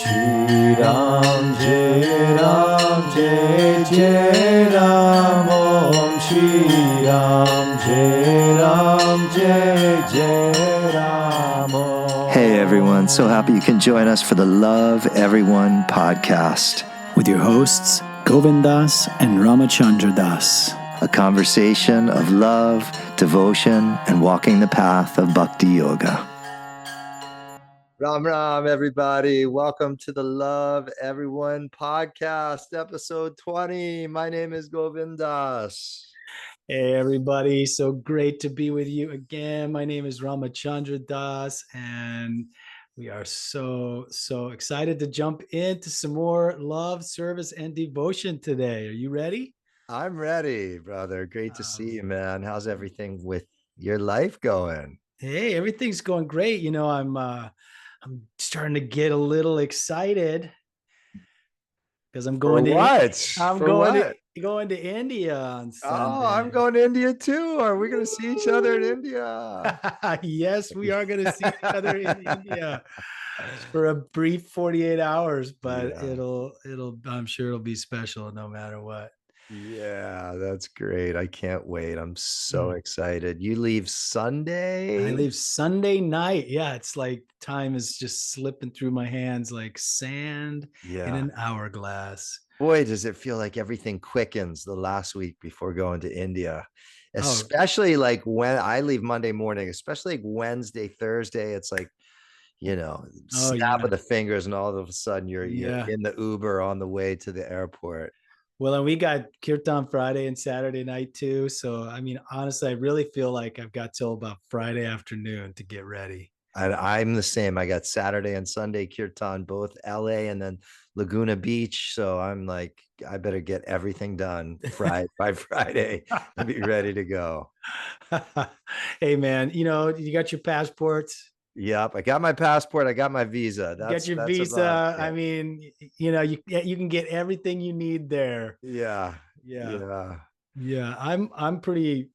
Shri Ram Jai Ram Jai Jai Ram Om Shri Ram Jai Ram Jai Jai Ram Om. Hey everyone, so happy you can join us for the Love Everyone podcast. With your hosts, Govind Das and Rama Chandra Das. A conversation of love, devotion, and walking the path of Bhakti Yoga. Ram Ram, everybody. Welcome to the Love Everyone podcast, episode 20. My name is Govind Das. Hey everybody, so great to be with you again. My name is Rama Chandra Das, and we are so excited to jump into some more love, service, and devotion today. Are you ready? I'm ready, brother. Great to see you, man. How's everything with your life going? Hey, everything's going great. You know, I'm starting to get a little excited because I'm going to going to India on Sunday. Oh, I'm going to India too. Are we going to see each other in India? Yes, we are going to see each other in India for a brief 48 hours, but it'll I'm sure it'll be special no matter what. Yeah, that's great. I can't wait. I'm so excited. You leave Sunday? I leave Sunday night. Yeah, it's like time is just slipping through my hands like sand in an hourglass. Boy, does it feel like everything quickens the last week before going to India. Especially like when I leave Monday morning, especially like Wednesday, Thursday, it's like, you know, snap of the fingers, and all of a sudden you're in the Uber on the way to the airport. Well, and we got Kirtan Friday and Saturday night too. So, I mean, honestly, I really feel like I've got till about Friday afternoon to get ready. I'm the same. I got Saturday and Sunday Kirtan, both LA and then Laguna Beach. So I'm like, I better get everything done by Friday and be ready to go. Hey, man, you know, you got your passports? Yep, I got my passport. I got my visa. Get your visa. I mean, you know, you can get everything you need there. Yeah. I'm pretty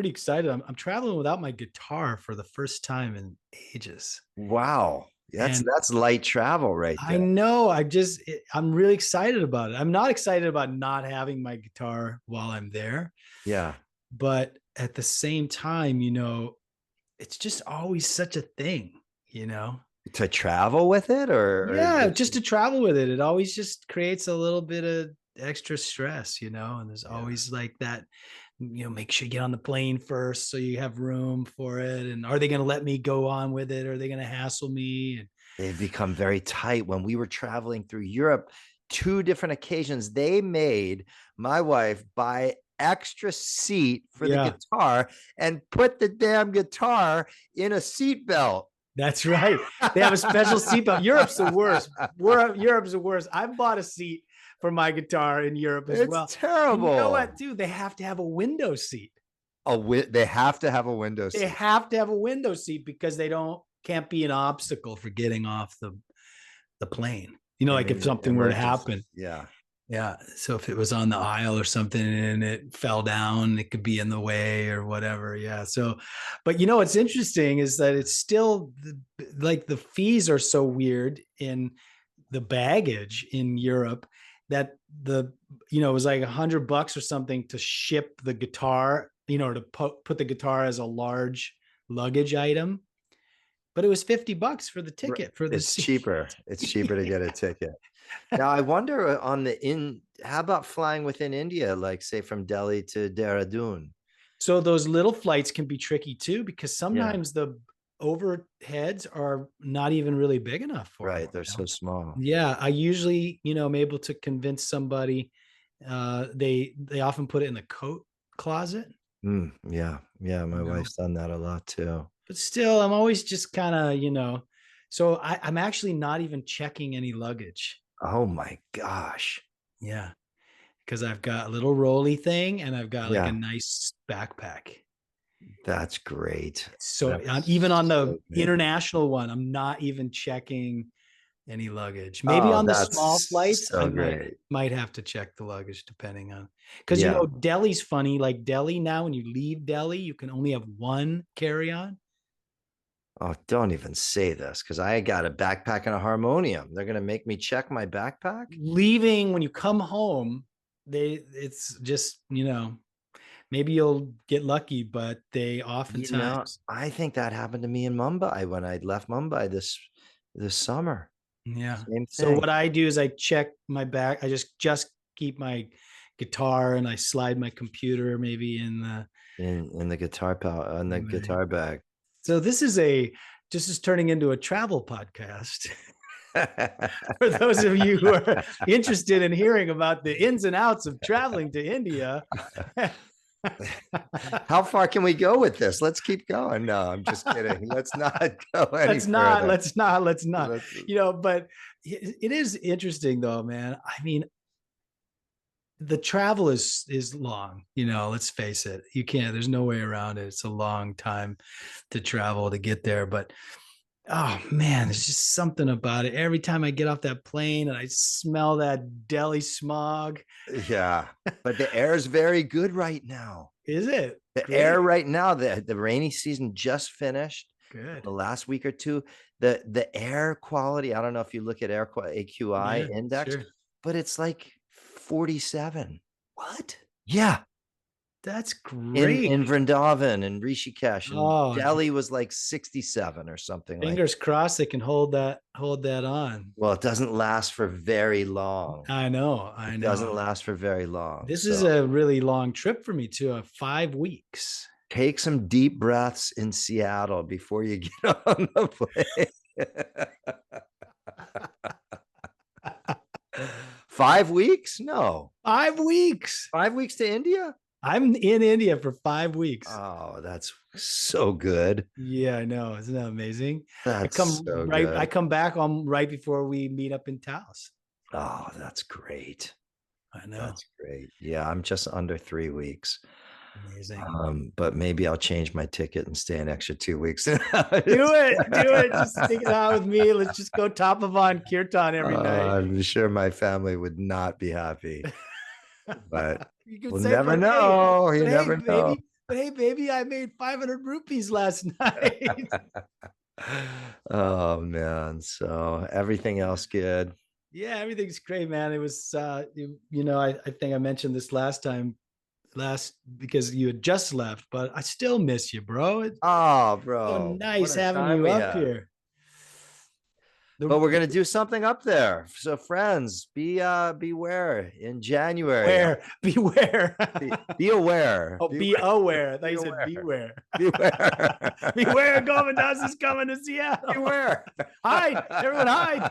excited. I'm traveling without my guitar for the first time in ages. Wow. That's light travel right there. I know. I'm really excited about it. I'm not excited about not having my guitar while I'm there. Yeah. But at the same time, you know, it's just always such a thing, you know, to travel with it just to travel with it. It always just creates a little bit of extra stress, you know, and there's always like that, you know, make sure you get on the plane first so you have room for it. And are they going to let me go on with it? Or are they going to hassle me? And they've become very tight. When we were traveling through Europe, 2 different occasions, they made my wife buy extra seat for the guitar and put the damn guitar in a seat belt. That's right. They have a special seat belt. Europe's the worst. Europe's the worst. I bought a seat for my guitar in Europe as well. It's terrible. And you know what, dude? They have to have a window seat. They have to have a window seat. They have to have a window seat because they can't be an obstacle for getting off the plane. You know, like if something were to happen. Yeah. So if it was on the aisle or something and it fell down, it could be in the way or whatever. Yeah. So, but you know, what's interesting is that it's still like the fees are so weird in the baggage in Europe that it was like $100 or something to ship the guitar, you know, to put the guitar as a large luggage item. But it was $50 for the ticket for the seat. Cheaper. It's cheaper to get a ticket. Now I wonder how about flying within India, like say from Delhi to Dehradun? So those little flights can be tricky too, because sometimes the overheads are not even really big enough for them, they're so small. Yeah, I usually, you know, I'm able to convince somebody. They often put it in the coat closet. Yeah, my wife's done that a lot too. But still, I'm always just kind of, you know, so I'm actually not even checking any luggage. Oh my gosh. Yeah. Because I've got a little rolly thing and I've got like a nice backpack. That's great. So even on the international one, I'm not even checking any luggage. Maybe on the small flights, I might have to check the luggage depending on, because you know, Delhi's funny. Like Delhi now, when you leave Delhi, you can only have one carry-on. Oh, don't even say this, because I got a backpack and a harmonium. They're gonna make me check my backpack. Leaving when you come home, it's just, maybe you'll get lucky, but they oftentimes. I think that happened to me in Mumbai when I left Mumbai this summer. Yeah. Same So thing. what I do is I check my bag. I just keep my guitar and I slide my computer maybe in the in the guitar guitar bag. So this is turning into a travel podcast. For those of you who are interested in hearing about the ins and outs of traveling to India. How far can we go with this? Let's keep going. No, I'm just kidding. Let's not go any further. Let's not. But it is interesting though, man. I mean, the travel is long, let's face it. There's no way around it. It's a long time to travel to get there. But oh man, there's just something about it. Every time I get off that plane and I smell that Delhi smog. Yeah. But the air is very good right now. Is it? The air right now, the rainy season just finished. Good. The last week or two, the air quality, I don't know if you look at AQI index, but it's like 47. What? Yeah. That's great. In Vrindavan and Rishikesh, and Delhi was like 67 or something. Fingers crossed they can hold that on. Well, it doesn't last for very long. I know. It doesn't last for very long. This is a really long trip for me too. 5 weeks. Take some deep breaths in Seattle before you get on the plane. 5 weeks? No. 5 weeks. 5 weeks to India? I'm in India for 5 weeks. Oh, that's so good. Yeah, I know. Isn't that amazing? I come back on right before we meet up in Taos. Oh, that's great. I know. That's great. Yeah, I'm just under 3 weeks. Amazing. But maybe I'll change my ticket and stay an extra 2 weeks. Do it. Just stick it out with me. Let's just go Tapavan Kirtan every night. I'm sure my family would not be happy. But we'll never know. You never know. But hey, baby, I made 500 rupees last night. Oh man. So everything else good? Yeah, everything's great, man. It was I think I mentioned this because you had just left, but I still miss you, bro. Bro. So nice having you up here. But we're gonna do something up there. So friends, beware in January. Beware. Be aware. Oh, be aware. I thought you said beware. Beware. Beware, Govind is coming to Seattle. Beware. Hide. Everyone hide.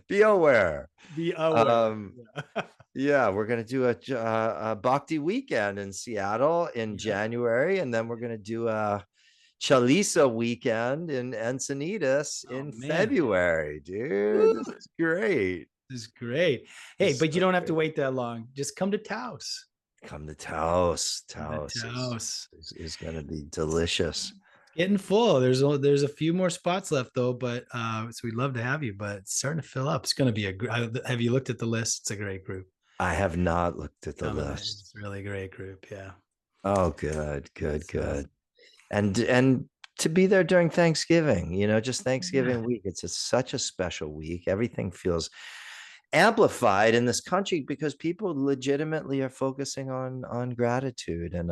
Be aware. Be aware. Yeah, we're gonna do a Bhakti weekend in Seattle in January, and then we're gonna do a Chalisa weekend in Encinitas in February, dude. This is great. This is great. Hey, but you don't have to wait that long. Just come to Taos. Come to Taos. Taos is going to be delicious. Getting full. There's a few more spots left though, but so we'd love to have you. But it's starting to fill up. It's going to be have you looked at the list? It's a great group. I have not looked at the list. It's a really great group. Yeah. Oh, good. And to be there during Thanksgiving, just Thanksgiving week. It's such a special week. Everything feels amplified in this country because people legitimately are focusing on gratitude and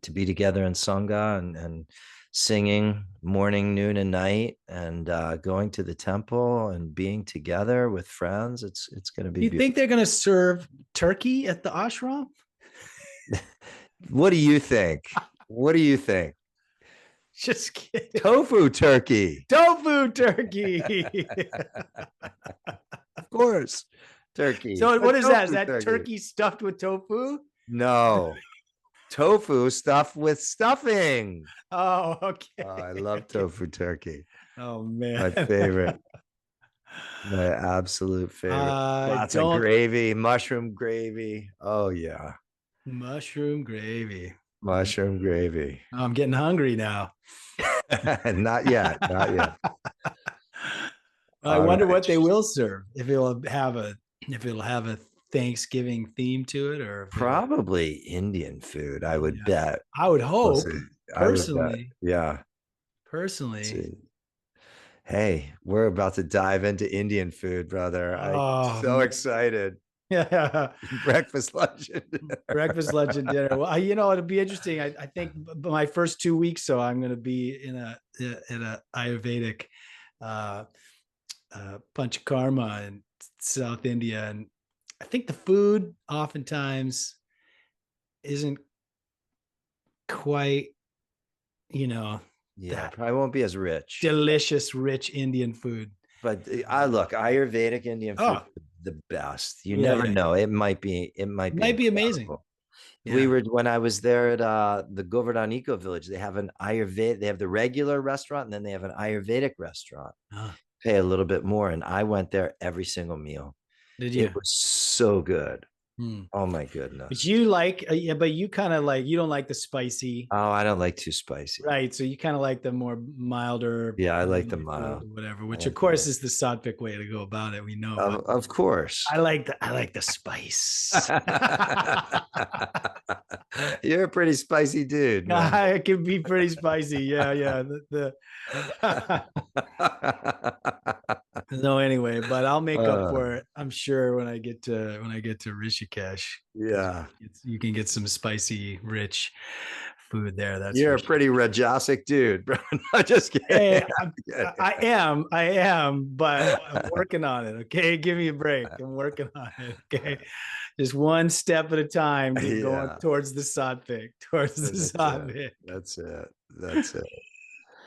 to be together in Sangha and singing morning, noon, and night, and going to the temple and being together with friends. It's going to be. You think they're going to serve turkey at the ashram? What do you think? What do you think? Just kidding. Tofu turkey. Tofu turkey. Of course. Turkey. So what is that? Is that turkey stuffed with tofu? No. Tofu stuffed with stuffing. Oh, okay. Oh, I love tofu turkey. Oh man. My favorite. My absolute favorite. Lots of gravy, mushroom gravy. Oh yeah. Mushroom gravy. Mushroom gravy. Oh, I'm getting hungry now. Not yet. I wonder what they will serve. If it'll have a Thanksgiving theme to it, or probably Indian food. I would bet. I would hope. personally, yeah. personally, hey, we're about to dive into Indian food, brother. I'm so excited. Yeah. Breakfast, lunch, and dinner. Breakfast, lunch, and dinner. Well, it'll be interesting. I think my first 2 weeks, so I'm going to be in a Ayurvedic panchakarma in South India, and I think the food oftentimes isn't quite, Yeah, probably won't be as rich. Delicious, rich Indian food. But look, Ayurvedic Indian food, the best. You never know. It might be amazing. When I was there at the Govardhan Eco Village, they have an Ayurvedic, they have the regular restaurant, and then they have an Ayurvedic restaurant. Pay a little bit more. And I went there every single meal. Did you? It was so good. Oh my goodness. But you but you kind of like, you don't like the spicy. Oh, I don't like too spicy. Right. So you kind of like the more milder. Yeah, I like the mild. Whatever, which of course is the sattvic way to go about it. We know. Of course. I like the spice. You're a pretty spicy dude. I can be pretty spicy. Yeah. No, anyway, but I'll make up for it, I'm sure, when I get to Rishikesh. Yeah, you can get some spicy, rich food there. That's You're a pretty Rajasic dude, bro. No, just kidding. Hey, I am, but I'm working on it. Okay, give me a break. I'm working on it. Okay, just one step at a time, going towards the sattvic. That's it.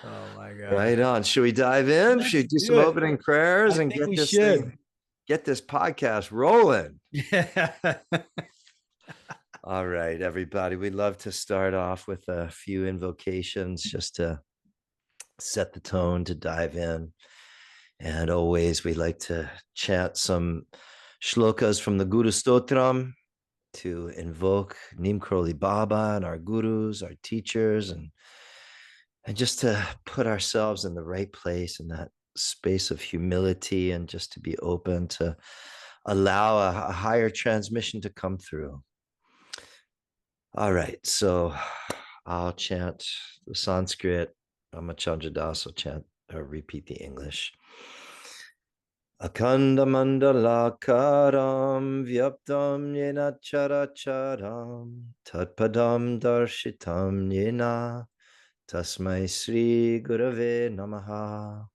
Oh my God! Right on. Should we dive in? Should we do some opening prayers and get this podcast rolling? Yeah. All right, everybody. We'd love to start off with a few invocations just to set the tone, to dive in. And always we like to chant some shlokas from the Guru Stotram to invoke Neem Karoli Baba and our gurus, our teachers, and just to put ourselves in the right place, in that space of humility, and just to be open to allow a higher transmission to come through. All right, so I'll chant the Sanskrit. Rama Chandra Das will chant or repeat the English. Akhanda mandalakaram vyaptam yena characharam tatpadam darshitam yena tasmai Sri Gurave Namaha.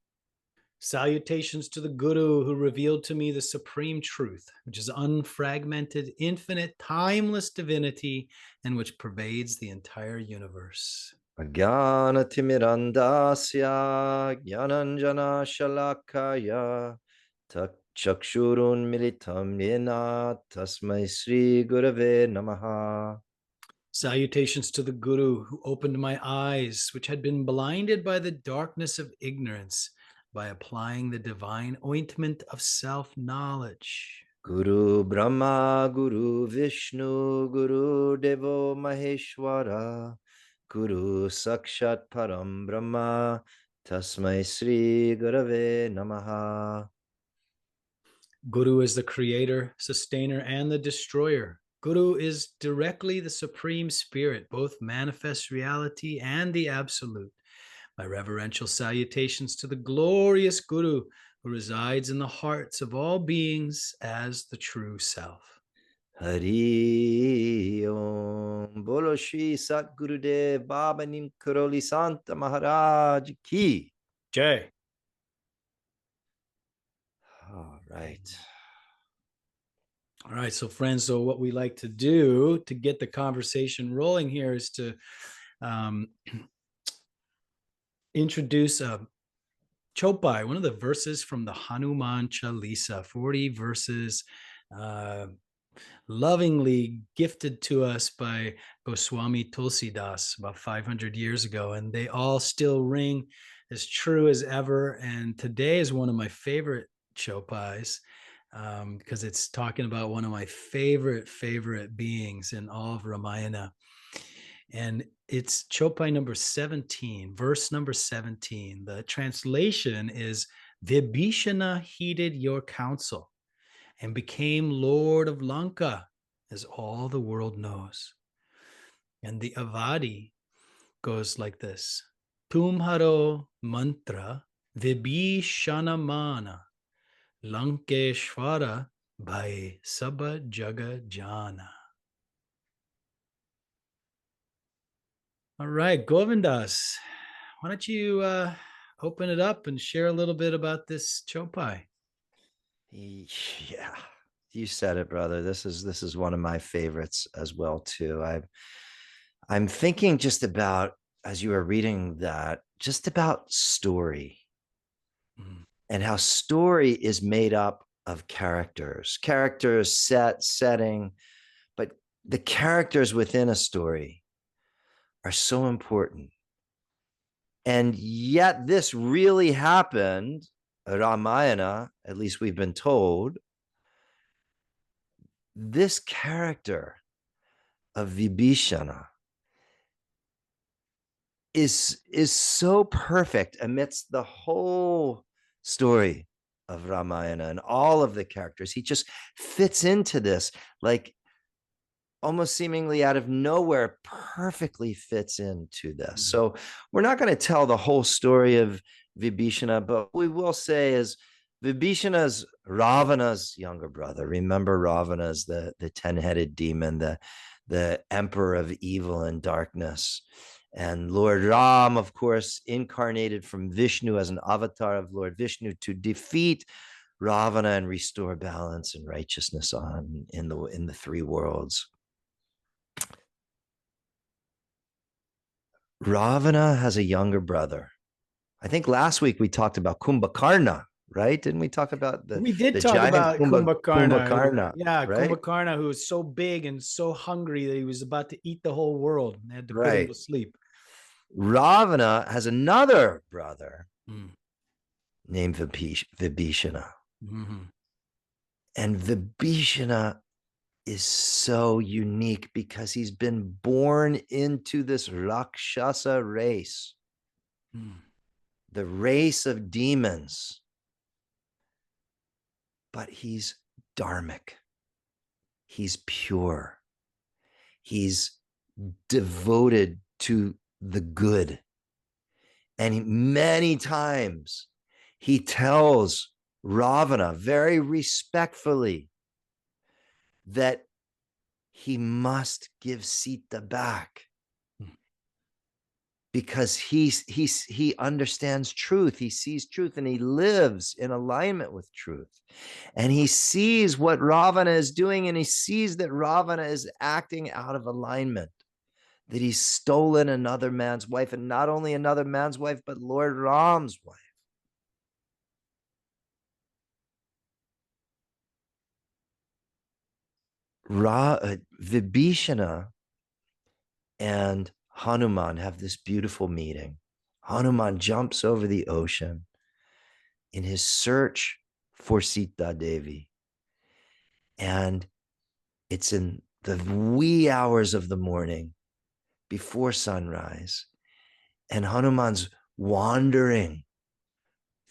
Salutations to the Guru who revealed to me the supreme truth, which is unfragmented, infinite, timeless divinity, and which pervades the entire universe. Ajnana timirandasya jnananjana shalakaya chakshurun militam yena tasmai Sri Gurave Namaha. Salutations to the Guru who opened my eyes, which had been blinded by the darkness of ignorance, by applying the divine ointment of self-knowledge. Guru Brahma, Guru Vishnu, Guru Devo Maheshwara, Guru Sakshat Param Brahma, Tasmai Sri Gurave Namaha. Guru is the creator, sustainer, and the destroyer. Guru is directly the supreme spirit, both manifest reality and the absolute. My reverential salutations to the glorious Guru who resides in the hearts of all beings as the true self. Hari Om. Bolo Shri Sat Gurudev Baba Neem Karoli Santa Maharaj Ki. Jai. All right. All right. So friends, so what we like to do to get the conversation rolling here is to introduce Chopai, one of the verses from the Hanuman Chalisa, 40 verses lovingly gifted to us by Goswami Tulsidas about 500 years ago. And they all still ring as true as ever. And today is one of my favorite Chopais because it's talking about one of my favorite beings in all of Ramayana. And it's Chopai number 17, verse number 17. The translation is, Vibhishana heeded your counsel and became Lord of Lanka, as all the world knows. And the Avadi, goes like this. Tumharo mantra vibhishanamana lankeshwara bhai sabha jaga jana. All right, Govindas, why don't you open it up and share a little bit about this chopai? Yeah, you said it, brother. This is one of my favorites as well too. I'm thinking just about, as you were reading that, just about story and how story is made up of characters, setting, but the characters within a story are so important. And yet this really happened, Ramayana, at least we've been told. This character of Vibhishana is so perfect amidst the whole story of Ramayana and all of the characters. He just fits into this, like almost seemingly out of nowhere, perfectly fits into this. So we're not going to tell the whole story of Vibhishana, but we will say is Vibhishana's Ravana's younger brother. Remember, Ravana's the 10-headed demon, the emperor of evil and darkness. And Lord Ram, of course, incarnated from Vishnu as an avatar of Lord Vishnu to defeat Ravana and restore balance and righteousness in the three worlds. Ravana has a younger brother. I think last week we talked about Kumbhakarna, right? Didn't we talk about we did talk giant about Kumbhakarna. Yeah, right? Kumbhakarna, who was so big and so hungry that he was about to eat the whole world and had to put him to sleep. Ravana has another brother named Vibhishana. And Vibhishana is so unique because he's been born into this Rakshasa race, the race of demons. But he's dharmic. He's pure. He's devoted to the good. And many times he tells Ravana very respectfully that he must give Sita back because he understands truth. He sees truth and he lives in alignment with truth. And he sees what Ravana is doing, and he sees that Ravana is acting out of alignment, that he's stolen another man's wife, and not only another man's wife, but Lord Ram's wife. Vibhishana and Hanuman have this beautiful meeting. Hanuman jumps over the ocean in his search for Sita Devi. And it's in the wee hours of the morning before sunrise. And Hanuman's wandering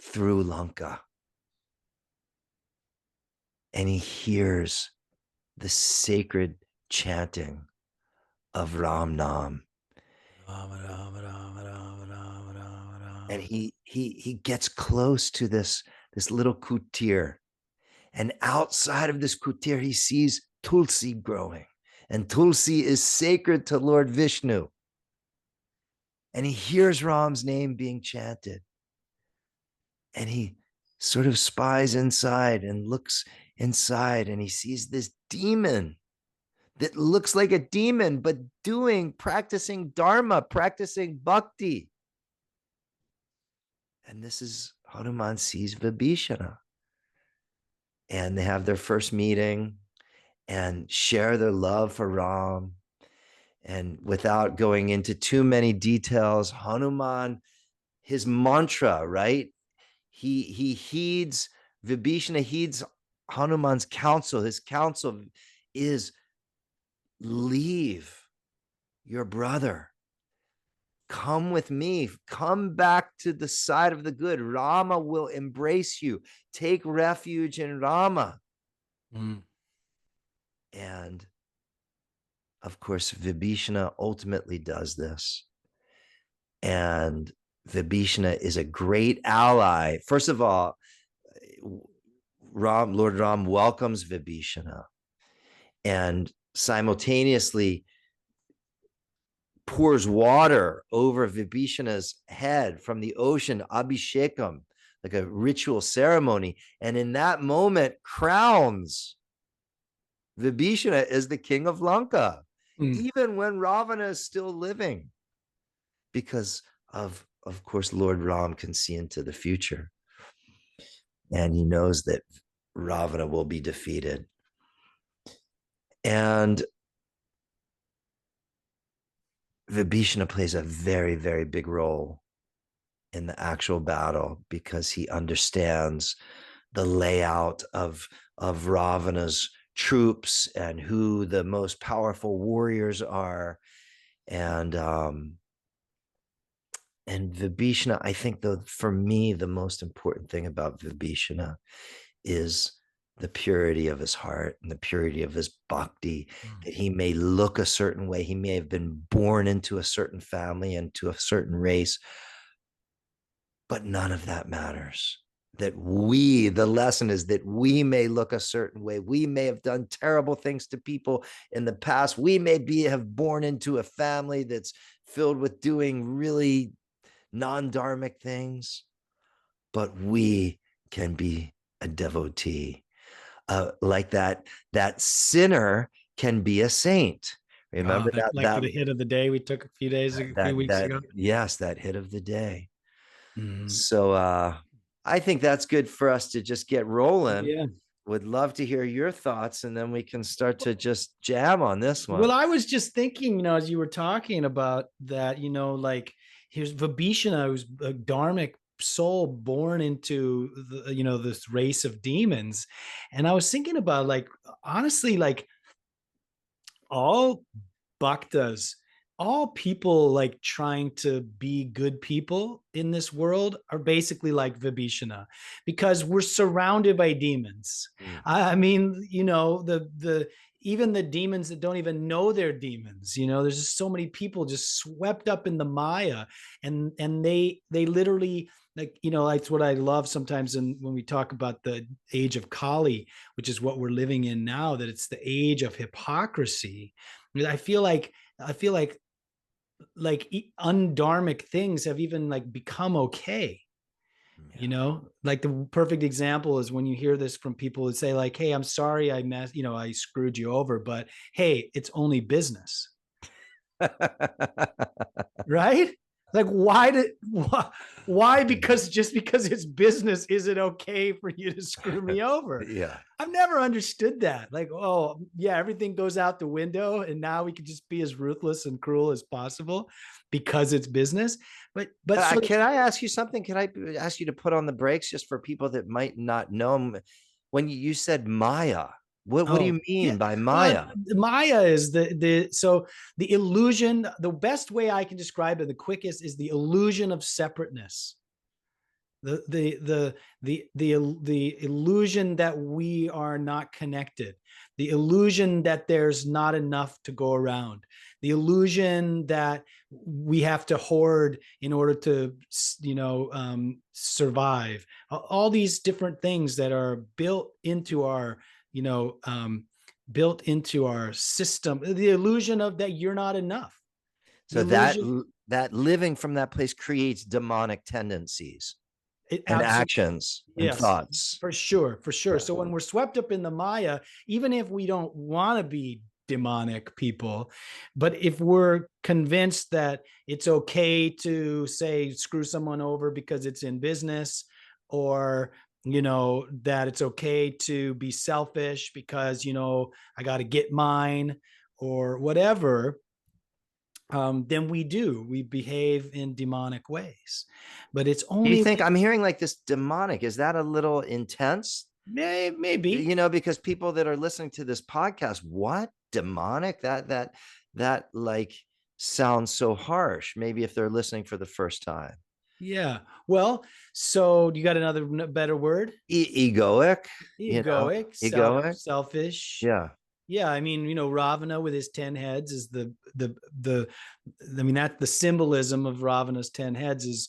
through Lanka. And he hears the sacred chanting of Ram Nam. And he gets close to this little kutir. And outside of this kutir, he sees Tulsi growing. And Tulsi is sacred to Lord Vishnu. And he hears Ram's name being chanted. And he sort of spies inside and looks inside, and he sees this demon that looks like a demon, but practicing dharma, practicing bhakti. And this is Hanuman sees Vibhishana. And they have their first meeting and share their love for Ram. And without going into too many details, Hanuman, his mantra, right? He heeds, Vibhishana heeds Hanuman's counsel. His counsel is leave your brother. Come with me. Come back to the side of the good. Rama will embrace you. Take refuge in Rama. And of course, Vibhishana ultimately does this. And Vibhishana is a great ally. First of all, Lord Ram welcomes Vibhishana and simultaneously pours water over Vibhishana's head from the ocean, Abhishekam, like a ritual ceremony. And in that moment, crowns Vibhishana as the king of Lanka, even when Ravana is still living, because of course, Lord Ram can see into the future. And he knows that Ravana will be defeated. And Vibhishana plays a very, very big role in the actual battle because he understands the layout of Ravana's troops and who the most powerful warriors are. And Vibhishana, I think, though, for me, the most important thing about Vibhishana is the purity of his heart and the purity of his bhakti, that he may look a certain way. He may have been born into a certain family and to a certain race, but none of that matters. That the lesson is that we may look a certain way. We may have done terrible things to people in the past. We may have born into a family that's filled with doing really non-dharmic things, but we can be a devotee. Like that sinner can be a saint. Remember that the hit of the day we took a few weeks ago. Yes, that hit of the day. So I think that's good for us to just get rolling. Yeah. Would love to hear your thoughts, and then we can start to just jam on this one. Well, I was just thinking, as you were talking about that, like here's Vibhishana, who's a dharmic soul born into this race of demons. And I was thinking about, like, honestly, like all bhaktas, all people like trying to be good people in this world are basically like Vibhishana, because we're surrounded by demons. I mean, even the demons that don't even know they're demons, there's just so many people just swept up in the Maya, and they literally, like, that's what I love sometimes. And when we talk about the age of Kali, which is what we're living in now, that it's the age of hypocrisy. I feel like undharmic things have even like become okay. Like the perfect example is when you hear this from people that say, like, hey, I'm sorry I screwed you over, but hey, it's only business. Right? Like, why? Because just because it's business, is it okay for you to screw me over? Yeah. I've never understood that. Like, oh yeah, everything goes out the window, and now we can just be as ruthless and cruel as possible because it's business. But can I ask you something? Can I ask you to put on the brakes just for people that might not know? When you said Maya, what do you mean by Maya? Maya is so the illusion. The best way I can describe it, the quickest, is the illusion of separateness. The illusion that we are not connected, the illusion that there's not enough to go around, the illusion that we have to hoard in order to survive. All these different things that are built into our system, the illusion of that you're not enough. So that living from that place creates demonic tendencies and actions and thoughts. For sure. Yeah. So when we're swept up in the Maya, even if we don't want to be demonic people, but if we're convinced that it's okay to say screw someone over because it's in business, or that it's okay to be selfish because I got to get mine or whatever, then we behave in demonic ways. But it's only. Do you think I'm hearing like this demonic? Is that a little intense? Maybe. Because people that are listening to this podcast, what demonic? That like sounds so harsh. Maybe if they're listening for the first time. Yeah. Well, so you got another better word? Egoic. Egoic. Selfish. Yeah. Yeah, I mean, Ravana with his 10 heads is I mean, that the symbolism of Ravana's 10 heads is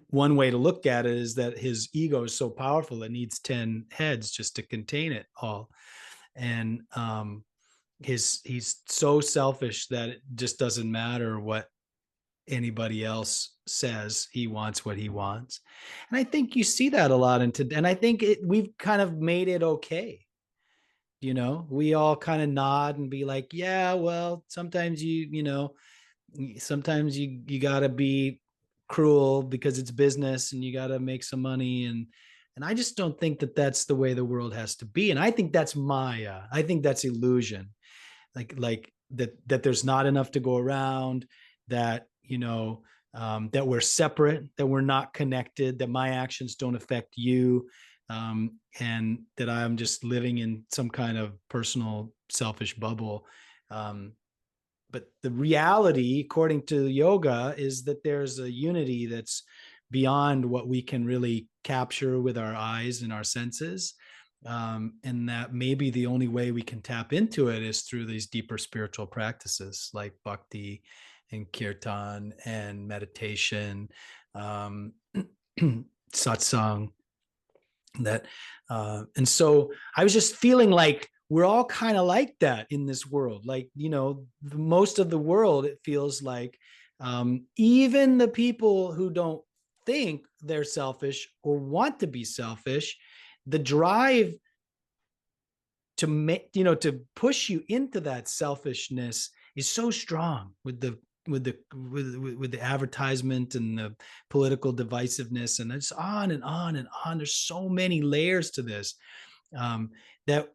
one way to look at it, is that his ego is so powerful it needs 10 heads just to contain it all. And he's so selfish that it just doesn't matter what anybody else says. He wants what he wants. And I think you see that a lot and I think we've kind of made it okay. We all kind of nod and be like, yeah, well, sometimes sometimes you got to be cruel because it's business and you got to make some money. And I just don't think that that's the way the world has to be. And I think that's Maya. I think that's illusion. Like that there's not enough to go around, that, that we're separate, that we're not connected, that my actions don't affect you, and that I'm just living in some kind of personal selfish bubble. But the reality, according to yoga, is that there's a unity that's beyond what we can really capture with our eyes and our senses. And that maybe the only way we can tap into it is through these deeper spiritual practices like bhakti and kirtan and meditation, satsang. And so I was just feeling like we're all kind of like that in this world. Like, most of the world, it feels like, even the people who don't think they're selfish or want to be selfish, the drive to make, to push you into that selfishness is so strong with the advertisement and the political divisiveness, and it's on and on and on. There's so many layers to this, that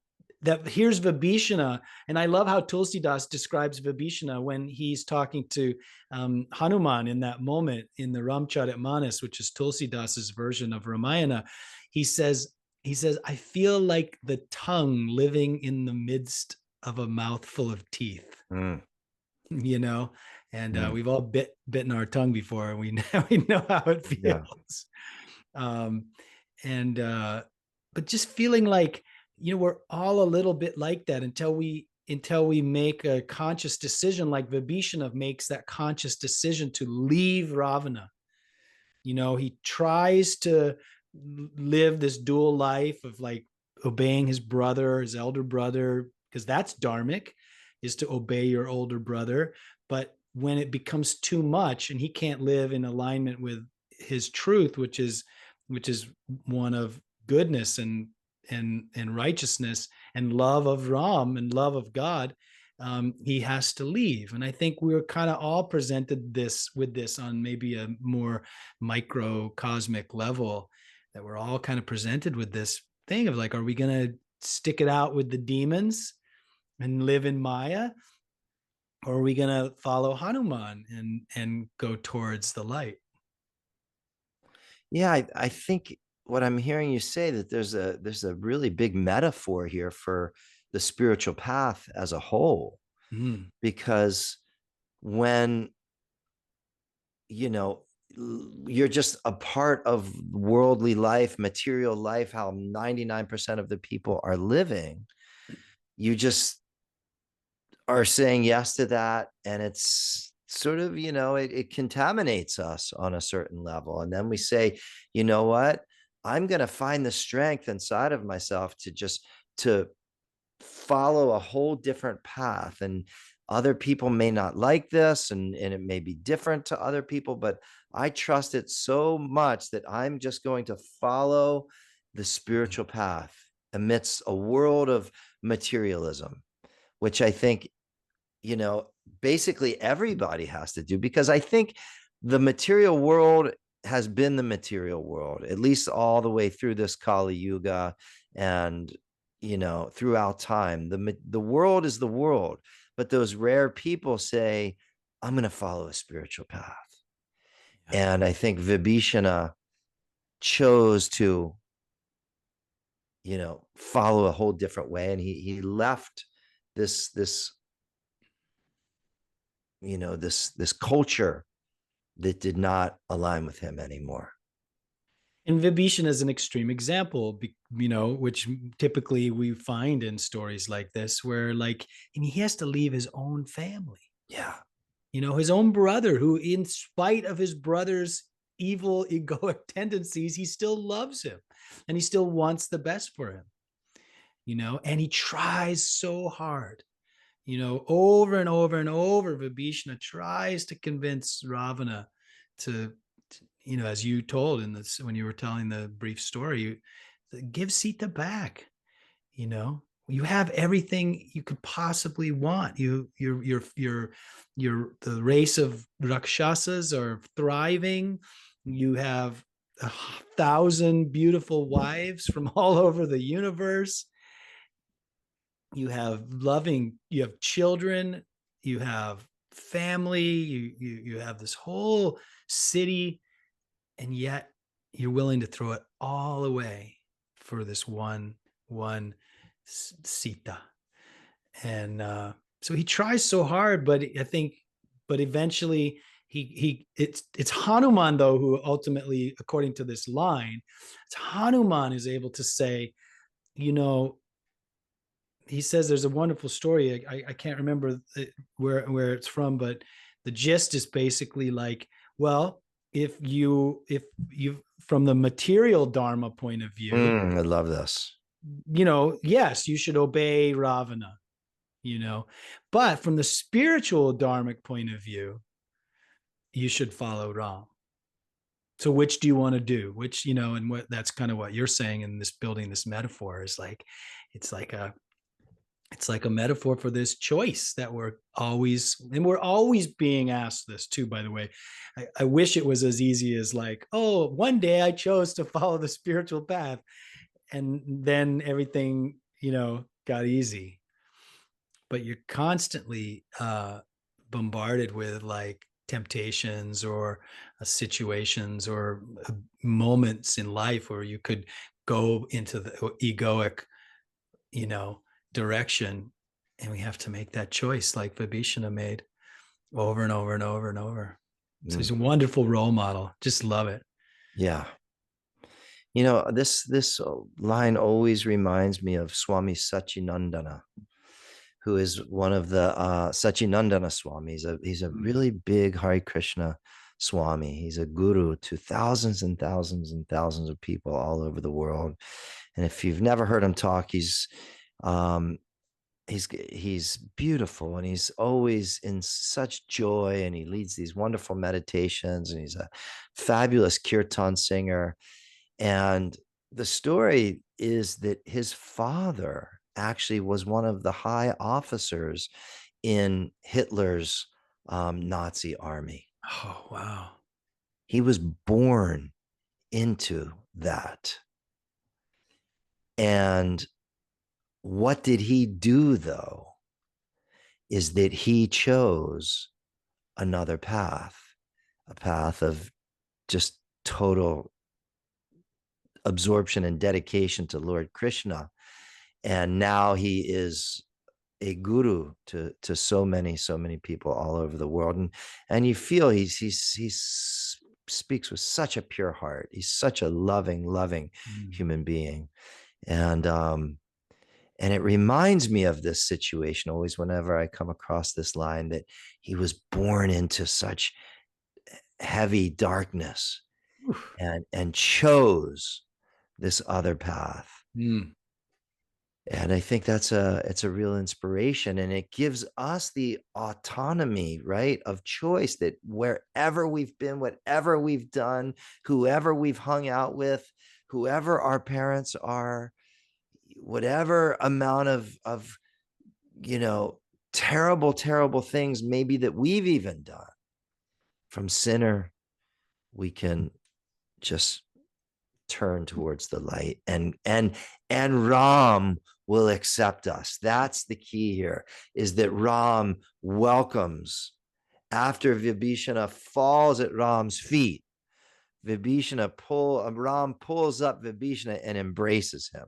here's Vibhishana. And I love how Tulsidas describes Vibhishana when he's talking to Hanuman in that moment in the Ramcharitmanas, which is Tulsidas's version of Ramayana. He says, I feel like the tongue living in the midst of a mouthful of teeth. And we've all bitten our tongue before, and we know how it feels. Yeah. But just feeling like, we're all a little bit like that until we make a conscious decision, like Vibhishana makes that conscious decision to leave Ravana. He tries to live this dual life of like obeying his brother, his elder brother, because that's dharmic, is to obey your older brother. But when it becomes too much and he can't live in alignment with his truth, which is one of goodness and righteousness and love of Ram and love of God, he has to leave. And I think we're kind of all presented with this on maybe a more microcosmic level, that we're all kind of presented with this thing of like, are we going to stick it out with the demons and live in Maya, or are we going to follow Hanuman and go towards the light? Yeah, I think what I'm hearing you say, that there's a really big metaphor here for the spiritual path as a whole. Because when you're just a part of worldly life, material life, how 99% of the people are living, you just are saying yes to that, and it's sort of, it contaminates us on a certain level. And then we say, you know what, I'm going to find the strength inside of myself to follow a whole different path. And other people may not like this, and it may be different to other people, but I trust it so much that I'm just going to follow the spiritual path amidst a world of materialism, which I think, basically everybody has to do, because I think the material world has been the material world, at least all the way through this Kali Yuga, and throughout time. The world is the world, but those rare people say, I'm going to follow a spiritual path. Yeah. And I think Vibhishana chose to, follow a whole different way, and he left this culture that did not align with him anymore. And Vibhishana is an extreme example, which typically we find in stories like this, where and he has to leave his own family. Yeah. His own brother, who in spite of his brother's evil egoic tendencies, he still loves him and he still wants the best for him, and he tries so hard, over and over and over. Vibhishana tries to convince Ravana to as you told in this, when you were telling the brief story, give Sita back. You have everything you could possibly want. You're the race of Rakshasas are thriving. You have 1,000 beautiful wives from all over the universe. You have children, you have family, you have this whole city, and yet you're willing to throw it all away for this one Sita. And so he tries so hard, but eventually it's Hanuman, though, who ultimately, according to this line, it's Hanuman who's able to say, he says there's a wonderful story. I can't remember where it's from, but the gist is basically well, if you from the material dharma point of view, I love this. Yes, you should obey Ravana, but from the spiritual dharmic point of view, you should follow Ram. So which do you want to do? Which, and what that's kind of what you're saying in this building, this metaphor is it's like a metaphor for this choice that we're always being asked this too, by the way. I wish it was as easy as one day I chose to follow the spiritual path and then everything, got easy. But you're constantly bombarded with temptations or situations or moments in life where you could go into the egoic, direction, and we have to make that choice like Vibhishana made over and over and over and over. So he's a wonderful role model. Just love it. Yeah. This line always reminds me of Swami Satchidananda, who is one of the Satchidananda Swami. He's a really big Hare Krishna Swami. He's a guru to thousands and thousands and thousands of people all over the world. And if you've never heard him talk, he's beautiful, and he's always in such joy, and he leads these wonderful meditations, and he's a fabulous kirtan singer. And the story is that his father actually was one of the high officers in Hitler's Nazi army. Oh, wow. He was born into that. And what did he do, though, is that he chose another path, a path of just total absorption and dedication to Lord Krishna. And now he is a guru to so many people all over the world. And you feel he speaks with such a pure heart. He's such a loving human being. And it reminds me of this situation always whenever I come across this line, that he was born into such heavy darkness and chose this other path. And I think it's a real inspiration, and it gives us the autonomy, right, of choice, that wherever we've been, whatever we've done, whoever we've hung out with, whoever our parents are, whatever amount of terrible things maybe that we've even done, from sinner, we can just turn towards the light, and Ram will accept us. That's the key here, is that Ram welcomes. After Vibhishana falls at Ram's feet, Ram pulls up Vibhishana and embraces him.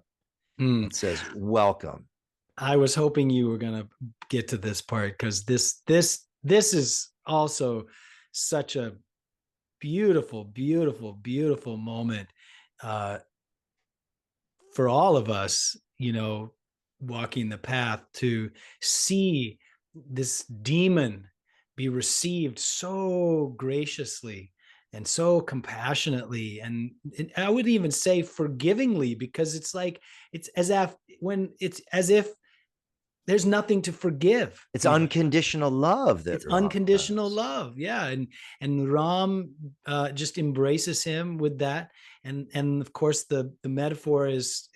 And says, welcome. I was hoping you were going to get to this part, because this is also such a beautiful moment for all of us, walking the path, to see this demon be received so graciously and so compassionately, and I would even say forgivingly, because it's as if there's nothing to forgive. It's unconditional love. It's unconditional love. Yeah. And Ram just embraces him with that. And of course the metaphor is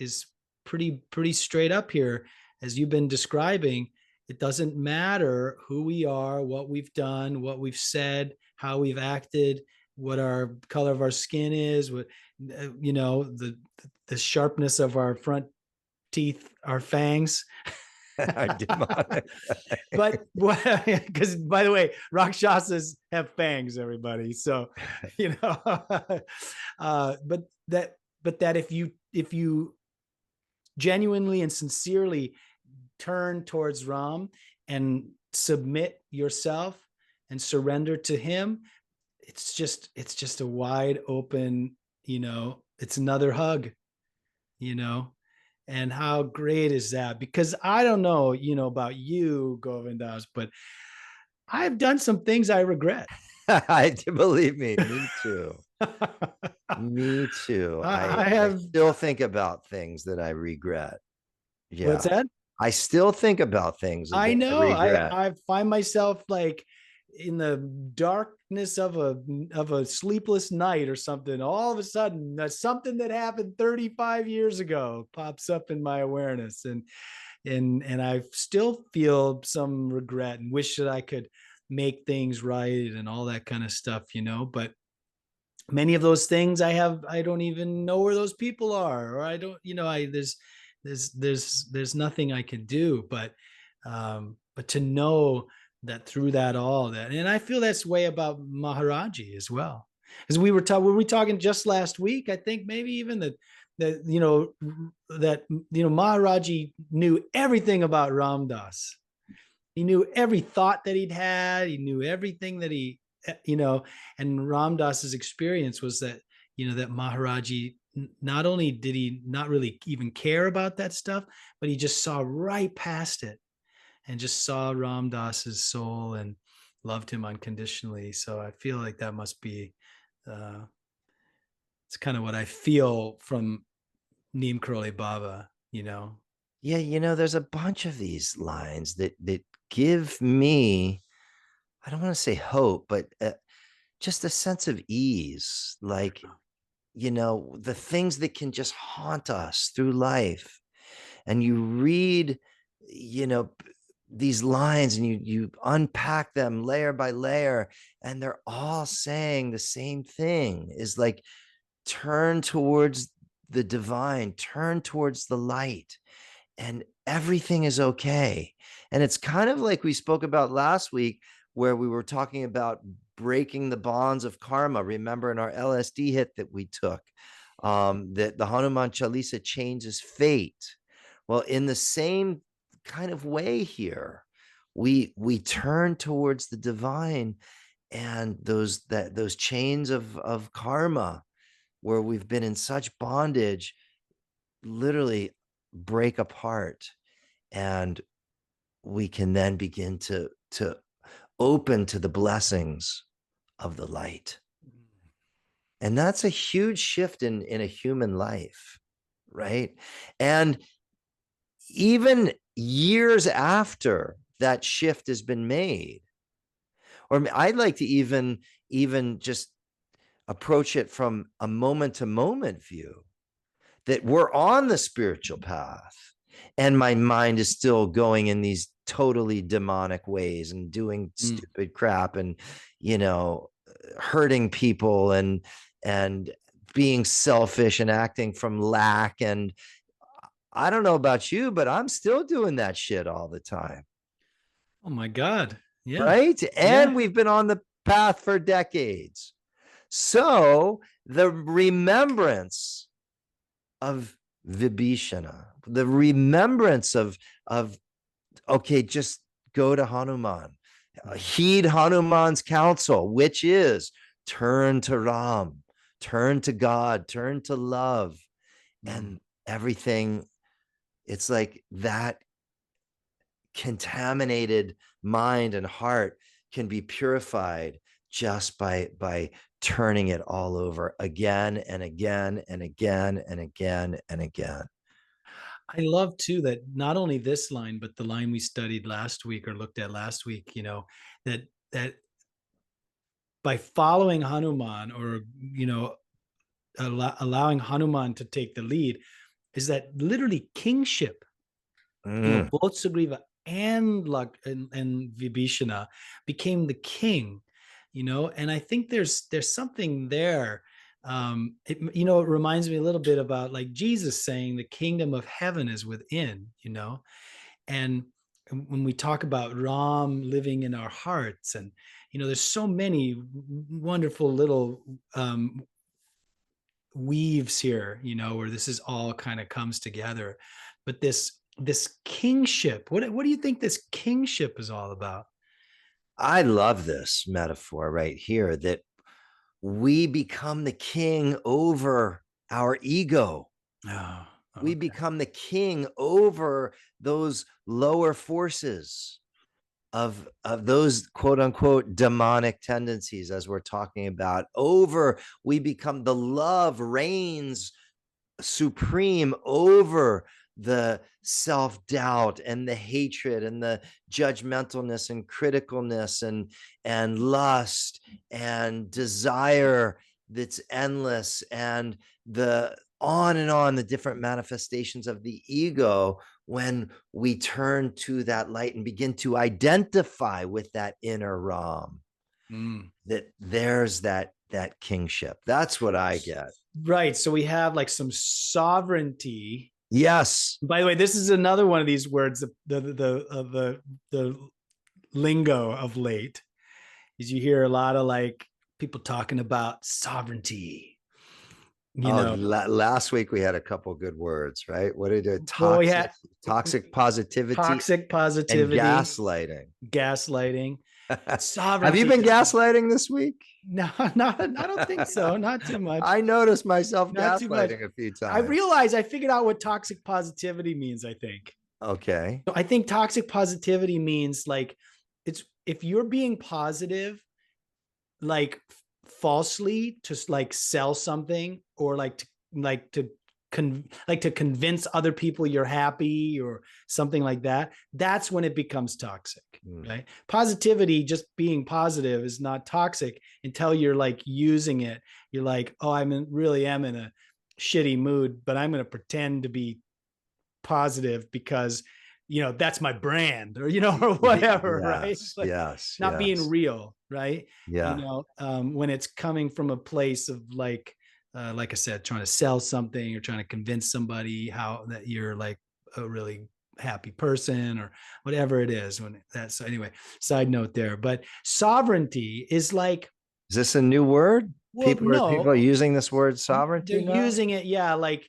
pretty straight up here, as you've been describing. It doesn't matter who we are, what we've done, what we've said, how we've acted, what our color of our skin is, what the sharpness of our front teeth, our fangs. But because, by the way, Rakshasas have fangs, everybody. So, but that if you genuinely and sincerely turn towards Ram and submit yourself and surrender to him, it's just a wide open, it's another hug, and how great is that? Because I don't know, about you, Govindas, but I've done some things I regret. Believe me too. Me too. I still think about things that I regret. Yeah. What's that? I still think about things. I know. I find myself like in the darkness of a sleepless night or something. All of a sudden, something that happened 35 years ago pops up in my awareness, and I still feel some regret and wish that I could make things right and all that kind of stuff, but many of those things I don't even know where those people are, or I don't, there's nothing I can do, but to know that through that all that, and I feel that's way about Maharaji as well, as were we talking just last week, I think maybe even that Maharaji knew everything about Ram Dass. He knew every thought that he'd had. He knew everything that he, and Ram Dass's experience was that, that Maharaji, not only did he not really even care about that stuff, but he just saw right past it and just saw Ram Dass's soul and loved him unconditionally. So I feel like that must be, it's kind of what I feel from Neem Karoli Baba, Yeah, there's a bunch of these lines that give me, I don't want to say hope, but just a sense of ease. Like, the things that can just haunt us through life. And you read, these lines and you unpack them layer by layer, and they're all saying the same thing, is like, turn towards the divine, turn towards the light, and everything is okay. And it's kind of like we spoke about last week, where we were talking about breaking the bonds of karma. Remember in our LSD hit that we took, that the Hanuman Chalisa changes fate. Well, in the same kind of way here, we turn towards the divine, and those chains of karma, where we've been in such bondage, literally break apart, and we can then begin to open to the blessings of the light. And that's a huge shift in a human life, right? And even years after that shift has been made, or I'd like to even just approach it from a moment to moment view, that we're on the spiritual path, and my mind is still going in these totally demonic ways and doing stupid crap, and hurting people, and being selfish and acting from lack. And I don't know about you, but I'm still doing that shit all the time. Oh my God. Yeah. Right. And we've been on the path for decades. So the remembrance of Vibhishana, the remembrance of okay, just go to Hanuman, heed Hanuman's counsel, which is turn to Ram, turn to God, turn to love, and everything, it's like that contaminated mind and heart can be purified just by turning it all over again and again and again and again and again. I love too that not only this line, but the line we studied last week or looked at last week, you know, that by following Hanuman, or, you know, allowing Hanuman to take the lead, is that literally kingship. You know, both Sugriva and Vibhishana became the king, you know, and I think there's something there. You know, it reminds me a little bit about like Jesus saying the kingdom of heaven is within, you know, and when we talk about Ram living in our hearts, and, you know, there's so many wonderful little weaves here, you know, where this is all kind of comes together. But this kingship, what do you think this kingship is all about? I love this metaphor right here, that we become the king over our ego. Oh, okay. We become the king over those lower forces of those quote unquote demonic tendencies, as we're talking about. We become, the love reigns supreme over the self-doubt and the hatred and the judgmentalness and criticalness and lust and desire that's endless, and the on and on, the different manifestations of the ego, when we turn to that light and begin to identify with that inner Ram, that there's that kingship. That's what I get. Right. So we have like some sovereignty. Yes. By the way, this is another one of these words, the lingo of late, is you hear a lot of like people talking about sovereignty. You know, last week we had a couple good words, right? What did it? Toxic positivity, and gaslighting. Sovereignty. Have you been gaslighting this week? No, I don't think so. Not too much. I noticed myself gaslighting a few times. I figured out what toxic positivity means, I think. Okay. So I think toxic positivity means like, it's if you're being positive, like falsely, to like sell something, or to convince other people you're happy or something like that, that's when it becomes toxic. Right? Positivity, just being positive, is not toxic until you're like using it. You're like, oh, really am in a shitty mood, but I'm going to pretend to be positive because, you know, that's my brand, or, you know, or whatever. Yes, right? Like, not being real. Right. Yeah. You know, when it's coming from a place of like I said, trying to sell something or trying to convince somebody that you're like a really happy person or whatever it is. So anyway, side note there. But sovereignty is like, is this a new word? Well, people are using this word sovereignty. They're using it. Yeah. Like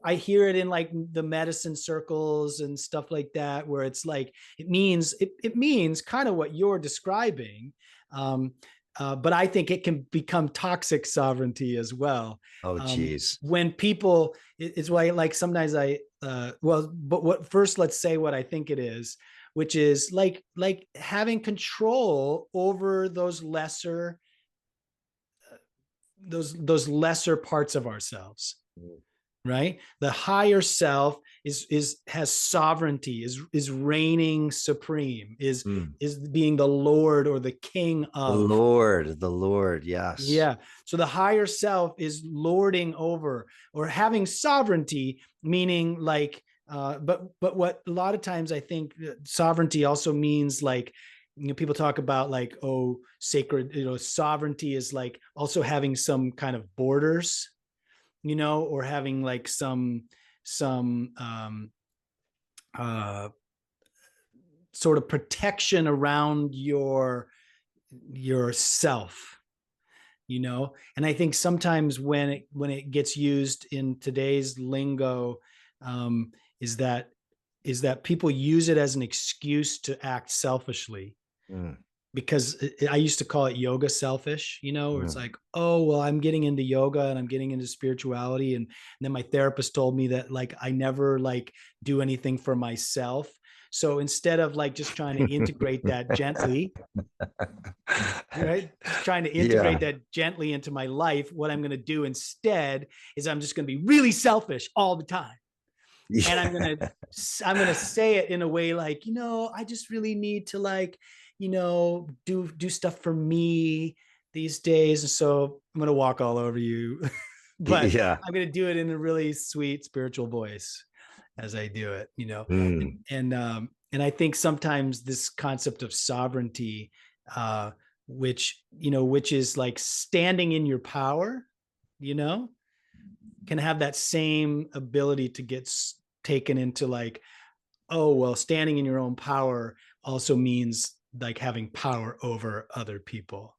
I hear it in like the medicine circles and stuff like that, where it's like, it means kind of what you're describing. But I think it can become toxic sovereignty as well. Oh, geez. When people, it's why, like, sometimes let's say what I think it is, which is like having control over those lesser parts of ourselves. Right? The higher self has sovereignty, is reigning supreme, is being the Lord or the king of. The Lord, yes. Yeah. So the higher self is lording over, or having sovereignty, meaning like, but what a lot of times I think sovereignty also means, like, you know, people talk about like, oh, sacred, you know, sovereignty is like also having some kind of borders, you know, or having like some sort of protection around yourself, you know. And I think sometimes when it gets used in today's lingo, is that people use it as an excuse to act selfishly. because I used to call it yoga selfish, where it's like, oh, well, I'm getting into yoga and I'm getting into spirituality. And then my therapist told me that like, I never like do anything for myself. So instead of like just trying to integrate that gently, right? Just trying to integrate that gently into my life, what I'm going to do instead is I'm just going to be really selfish all the time. And I'm going to say it in a way like, I just really need to like, do stuff for me these days. And so I'm going to walk all over you, but I'm going to do it in a really sweet spiritual voice as I do it, and I think sometimes this concept of sovereignty, which is like standing in your power, can have that same ability to get taken into like, oh, well, standing in your own power also means like having power over other people.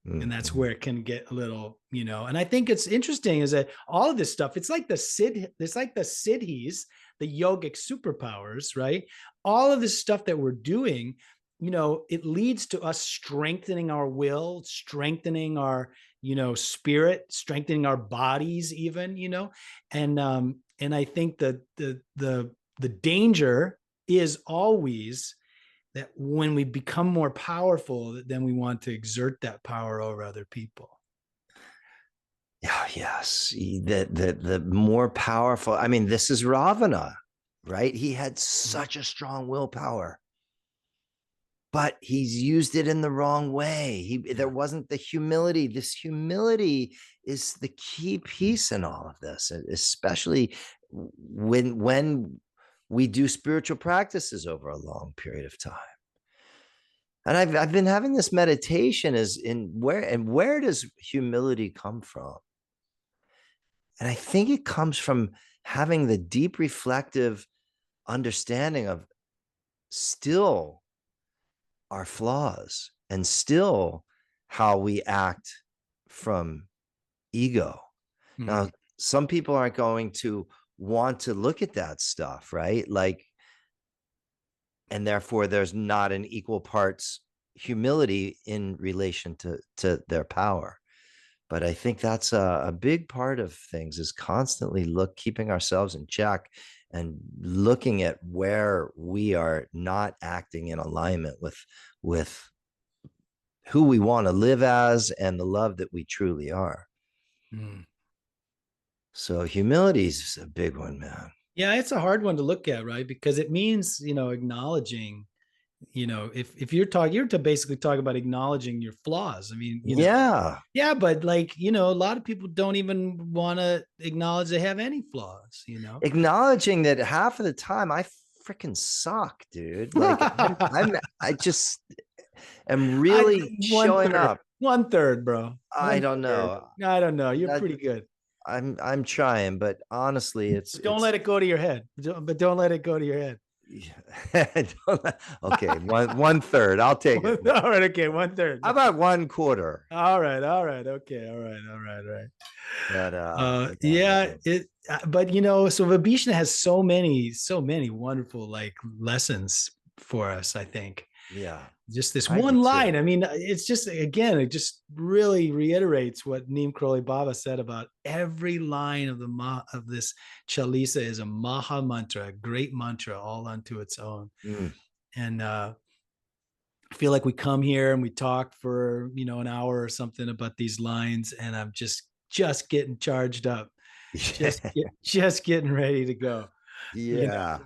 And that's where it can get a little, and I think it's interesting is that all of this stuff, it's like the siddhis, the yogic superpowers, right? All of this stuff that we're doing, it leads to us strengthening our will, strengthening our, spirit, strengthening our bodies even, and I think that the danger is always that when we become more powerful, then we want to exert that power over other people. Yeah, yes. The more powerful, I mean, this is Ravana, right? He had such a strong willpower, but he's used it in the wrong way. There wasn't the humility. This humility is the key piece in all of this, especially when we do spiritual practices over a long period of time. And I've been having this meditation where does humility come from? And I think it comes from having the deep reflective understanding of still our flaws and still how we act from ego. Now, some people aren't going to want to look at that stuff, right? Like, and therefore there's not an equal parts humility in relation to their power. But I think that's a big part of things, is constantly keeping ourselves in check and looking at where we are not acting in alignment with who we want to live as and the love that we truly are. So humility is a big one, man. Yeah, it's a hard one to look at, right? Because it means, acknowledging, if you're to basically talk about acknowledging your flaws. I mean, yeah, but like, a lot of people don't even want to acknowledge they have any flaws, Acknowledging that half of the time I freaking suck, dude. Like I just am really showing up. 1/3, bro. I don't know. You're pretty good. I'm trying, but honestly, don't let it go to your head. But don't let it go to your head. Okay, 1/3. I'll take it. All right, okay, 1/3. How about 1/4? All right, okay, all right. But so Vibhishana has so many wonderful like lessons for us, I think. Yeah. Just this one line. I mean, it's just, again, it just really reiterates what Neem Karoli Baba said about every line of this Chalisa is a Maha mantra, a great mantra all unto its own. And I feel like we come here and we talk for, an hour or something about these lines, and I'm just getting charged up, just getting ready to go. Yeah.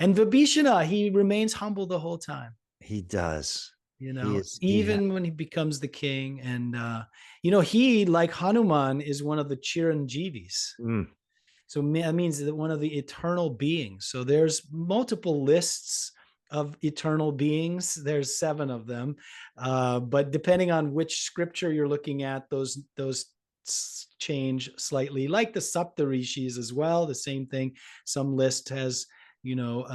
And Vibhishana, he remains humble the whole time. He does. Even when he becomes the king. And, he, like Hanuman, is one of the Chiranjeevis. So that means that one of the eternal beings. So there's multiple lists of eternal beings. There's 7 of them. But depending on which scripture you're looking at, those change slightly, like the Saptarishis as well. The same thing. Some list has will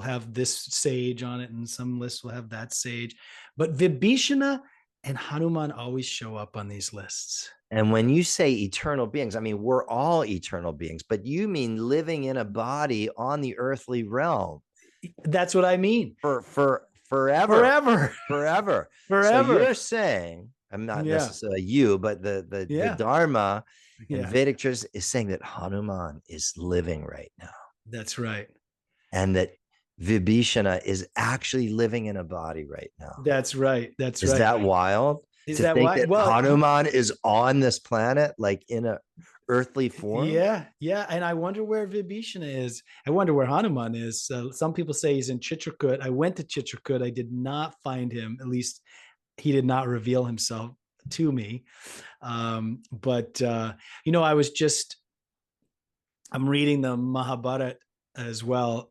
have this sage on it, and some lists will have that sage. But Vibhishana and Hanuman always show up on these lists. And when you say eternal beings, I mean, we're all eternal beings, but you mean living in a body on the earthly realm. That's what I mean. For forever. Forever. Forever. Forever. So you're saying, I'm not necessarily you, but the Dharma and Vedic tradition is saying that Hanuman is living right now. That's right. And that Vibhishana is actually living in a body right now. That's right. That's right. Is that wild? Is to that think why? that Hanuman is on this planet, like in a earthly form? Yeah. And I wonder where Vibhishana is. I wonder where Hanuman is. Some people say he's in Chitrakoot. I went to Chitrakoot. I did not find him. At least he did not reveal himself to me. But I was I'm reading the Mahabharata as well.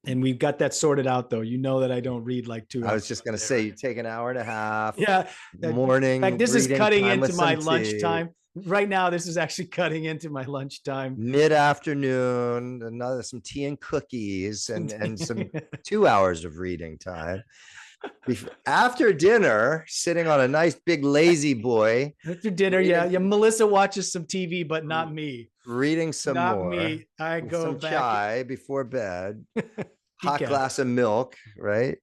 And we've got that sorted out, though. That I don't read like 2 hours. I was just going to say, you take an hour and a half. Yeah. Morning. In fact, this is cutting into my lunchtime. Right now, this is actually cutting into my lunchtime. Mid-afternoon, some tea and cookies and some 2 hours of reading time. After dinner, sitting on a nice big lazy boy. After dinner, Melissa watches some TV, but not me. Reading some not more. Me. I go some back. Chai before bed. Hot glass of milk, right?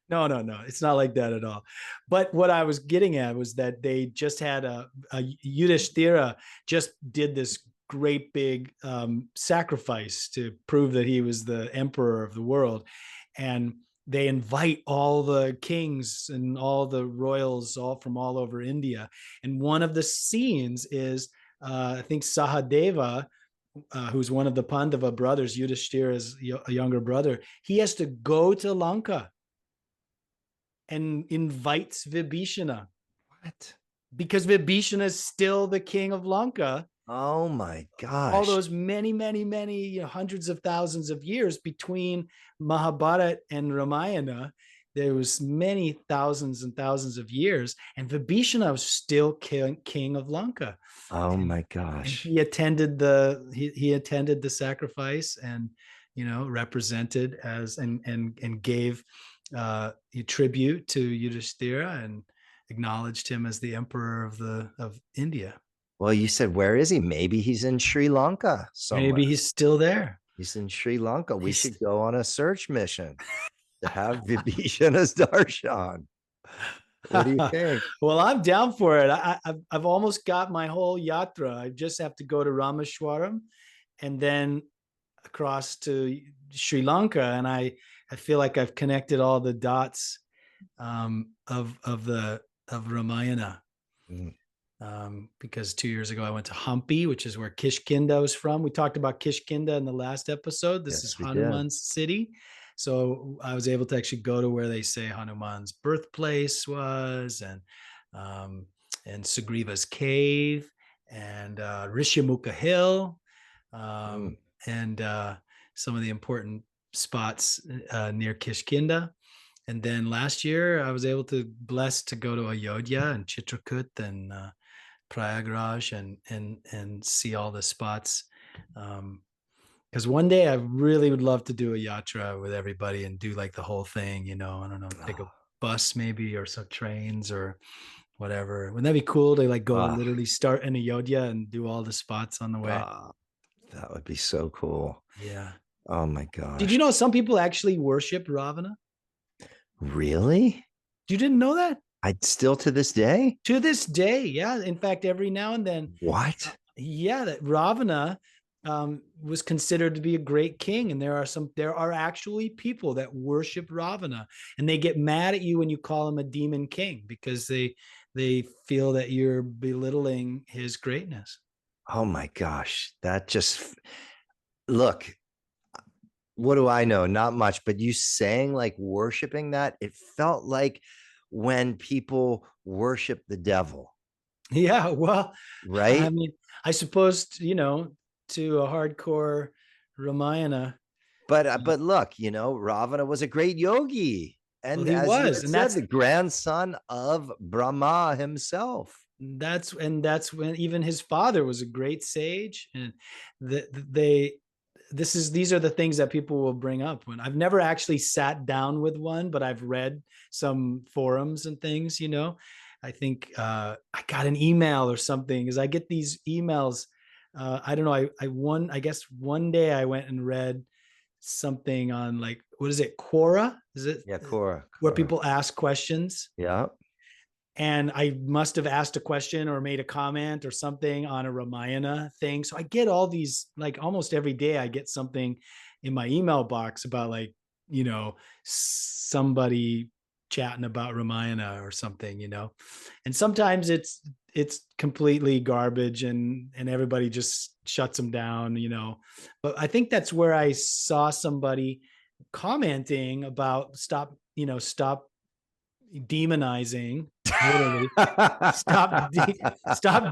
No. It's not like that at all. But what I was getting at was that they just had a Yudhishthira just did this great big sacrifice to prove that he was the emperor of the world. And they invite all the kings and all the royals all from all over India. And one of the scenes is, I think Sahadeva, who's one of the Pandava brothers, Yudhishthira's a younger brother, he has to go to Lanka and invites Vibhishana. What? Because Vibhishana is still the king of Lanka. Oh my gosh. All those many, hundreds of thousands of years between Mahabharata and Ramayana, there was many thousands and thousands of years, and Vibhishana was still king of Lanka. Oh my gosh. He attended the sacrifice and, represented as and gave tribute to Yudhishthira and acknowledged him as the emperor of India. Well, you said, where is he? Maybe he's in Sri Lanka somewhere. Maybe he's still there. He's in Sri Lanka. We should go on a search mission to have Vibhishana's darshan. What do you think? Well, I'm down for it. I've almost got my whole yatra. I just have to go to Rameshwaram and then across to Sri Lanka. And I feel like I've connected all the dots of Ramayana. Because 2 years ago I went to Hampi, which is where Kishkinda was from. We talked about Kishkinda in the last episode. This is Hanuman's city. So I was able to actually go to where they say Hanuman's birthplace was, and Sugriva's cave, and Rishyamukha Hill, and some of the important spots near Kishkinda. And then last year I was blessed to go to Ayodhya and Chitrakoot and Prayagraj and see all the spots. Because one day I really would love to do a yatra with everybody and do like the whole thing, I don't know, take a bus maybe or some trains or whatever. Wouldn't that be cool to like go literally start in Ayodhya and do all the spots on the way? That would be so cool. Yeah. Oh my gosh. Did you know some people actually worship Ravana? Really? You didn't know that? I still to this day? To this day, yeah. In fact, every now and then. What? Yeah, that Ravana was considered to be a great king, and there are actually people that worship Ravana, and they get mad at you when you call him a demon king because they feel that you're belittling his greatness. Oh my gosh, look. What do I know? Not much, but you saying like worshiping that, it felt like when people worship the devil. Yeah, well, right. I mean, I suppose, to a hardcore Ramayana. But look, Ravana was a great yogi. And he was, and that's the grandson of Brahma himself. That's when even his father was a great sage. And these are the things that people will bring up. When I've never actually sat down with one, but I've read some forums and things, I think I got an email or something, because I get these emails. I don't know. I guess one day I went and read something on like, what is it? Quora? Is it? Yeah, Quora. Where people ask questions. Yeah. And I must have asked a question or made a comment or something on a Ramayana thing. So I get all these, like almost every day, I get something in my email box about like, you know, somebody chatting about Ramayana or something, you know. And sometimes it's completely garbage and everybody just shuts them down, you know. But I think that's where I saw somebody commenting about stop demonizing stop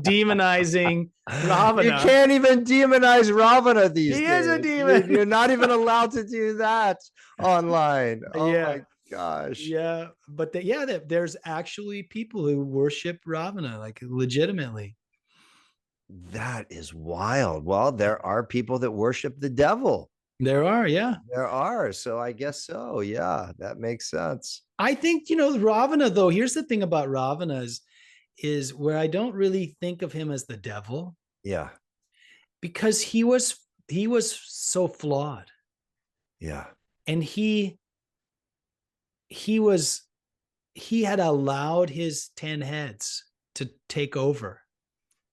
demonizing Ravana. You can't even demonize Ravana these days. He is a demon. You're not even allowed to do that online. Oh Yeah. my gosh. Yeah, but there's actually people who worship Ravana like legitimately. That is wild. Well, there are people that worship the devil. There are, yeah. There are. So I guess so. Yeah, that makes sense. I think, Ravana, though, here's the thing about Ravana is where I don't really think of him as the devil. Yeah. Because he was so flawed. Yeah. And he had allowed his 10 heads to take over,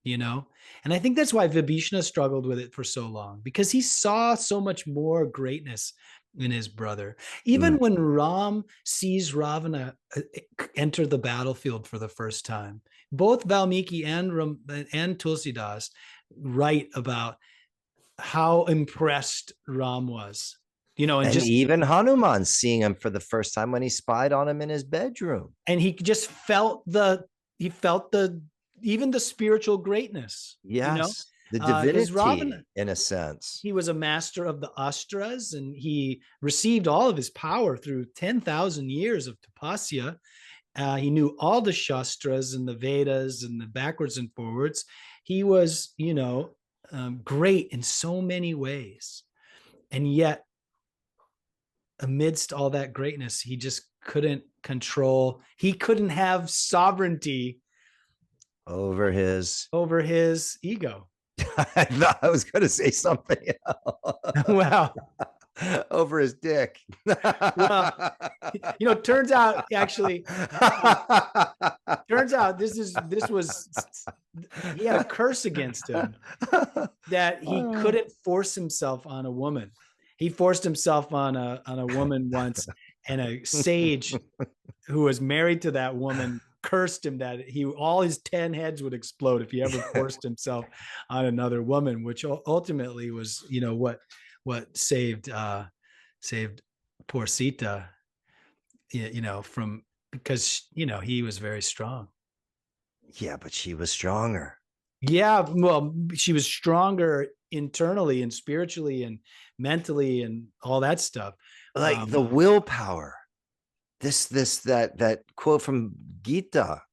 and I think that's why Vibhishana struggled with it for so long, because he saw so much more greatness in his brother. Even when Ram sees Ravana enter the battlefield for the first time, both Valmiki and Tulsidas write about how impressed Ram was. And just even Hanuman seeing him for the first time when he spied on him in his bedroom. And he just felt even the spiritual greatness. Yes. The divinity, Ravana, in a sense. He was a master of the Astras, and he received all of his power through 10,000 years of tapasya. He knew all the Shastras and the Vedas and the backwards and forwards. He was, great in so many ways. And yet, amidst all that greatness, he just couldn't control. He couldn't have sovereignty over his ego. I thought I was going to say something else. Wow. Over his dick. Well, turns out he had a curse against him that he couldn't force himself on a woman. He forced himself on a woman once, and a sage who was married to that woman cursed him that all his 10 heads would explode if he ever forced himself on another woman, which ultimately was, what saved poor Sita, because he was very strong. Yeah, but she was stronger. Yeah, well, she was stronger internally and spiritually and mentally and all that stuff. Like the willpower. That quote from Gita,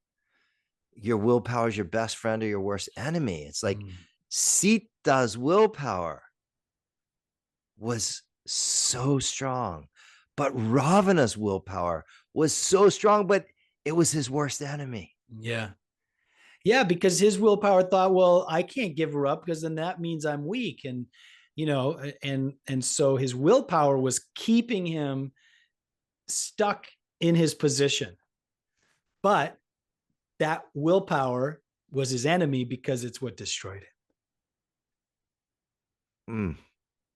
your willpower is your best friend or your worst enemy. It's like Sita's willpower was so strong, but Ravana's willpower was so strong, but it was his worst enemy. Yeah. Yeah, because his willpower thought, well, I can't give her up because then that means I'm weak. And, and so his willpower was keeping him stuck in his position. But that willpower was his enemy because it's what destroyed him.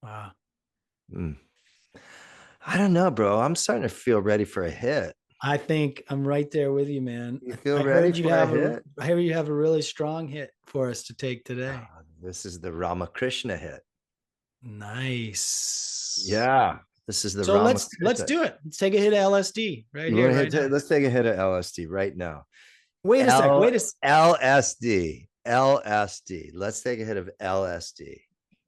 Wow. I don't know, bro. I'm starting to feel ready for a hit. I think I'm right there with you, man. You feel ready for a hit? I hear you have a really strong hit for us to take today. This is the Ramakrishna hit. Nice. Yeah. This is the so let's do it. Let's take a hit of LSD right here. Let's take a hit of LSD right now. Wait a sec. LSD. Let's take a hit of LSD.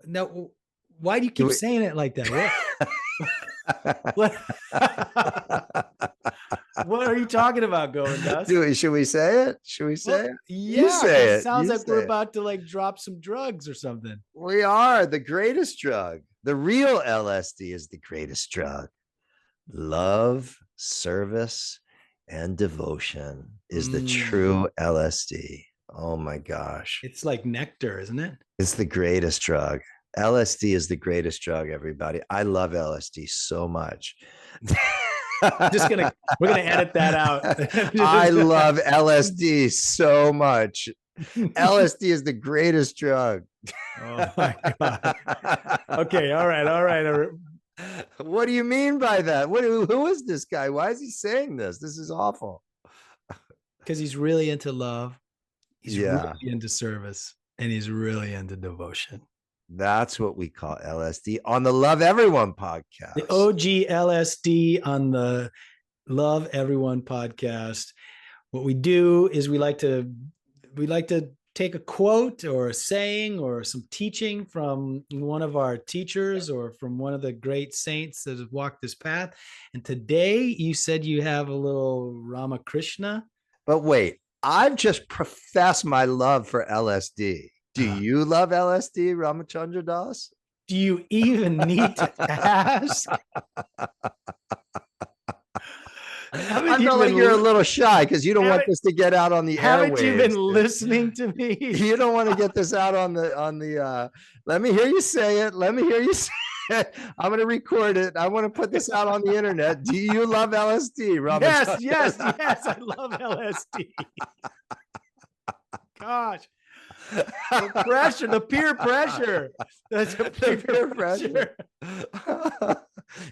No, why do you keep saying it like that? What? What are you talking about, Govind? Should we say it? it? Yeah, you say it. Sounds like we're about to drop some drugs or something. We are the greatest drug. The real LSD is the greatest drug. Love, service, and devotion is the true LSD. Oh my gosh. It's like nectar, isn't it? It's the greatest drug. LSD is the greatest drug, everybody. I love LSD so much. We're gonna edit that out. I love LSD so much. LSD is the greatest drug. Oh my God. Okay, all right. What do you mean by that? Who is this guy? Why is he saying this? This is awful. Because he's really into love. He's really into service, and he's really into devotion. That's what we call LSD on the Love Everyone podcast. The OG LSD on the Love Everyone podcast. What we do is we like to take a quote or a saying or some teaching from one of our teachers or from one of the great saints that have walked this path. And today you said you have a little Ramakrishna. But wait, I've just professed my love for LSD. Do you love LSD, Ramachandra Das? Do you even need to ask? I feel like you're a little shy because you don't want this to get out on the airwaves. Haven't you been listening to me? You don't want to get this out on the let me hear you say it. Let me hear you say it. I'm going to record it. I want to put this out on the internet. Do you love LSD, Robert? Yes. I love LSD. Gosh. The peer pressure. That's the peer pressure.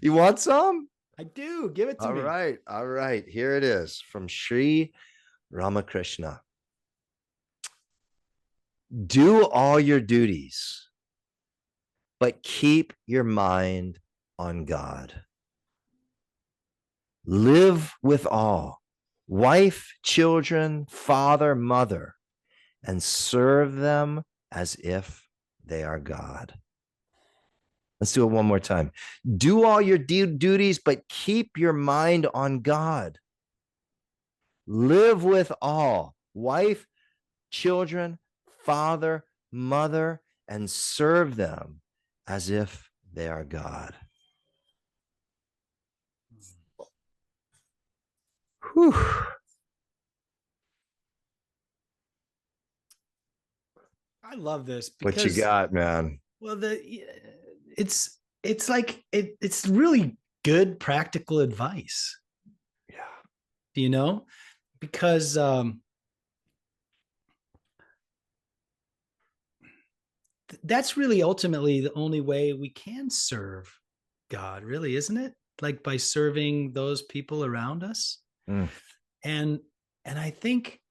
You want some? I do. Give it to me. All right. Here it is from Sri Ramakrishna. Do all your duties, but keep your mind on God. Live with all, wife, children, father, mother, and serve them as if they are God. Let's do it one more time. Do all your duties, but keep your mind on God. Live with all, wife, children, father, mother, and serve them as if they are God. Whew. I love this. Because, what you got, man? Well, it's like it's really good practical advice. Yeah. You know, because that's really ultimately the only way we can serve God, really, isn't it? Like by serving those people around us. And I think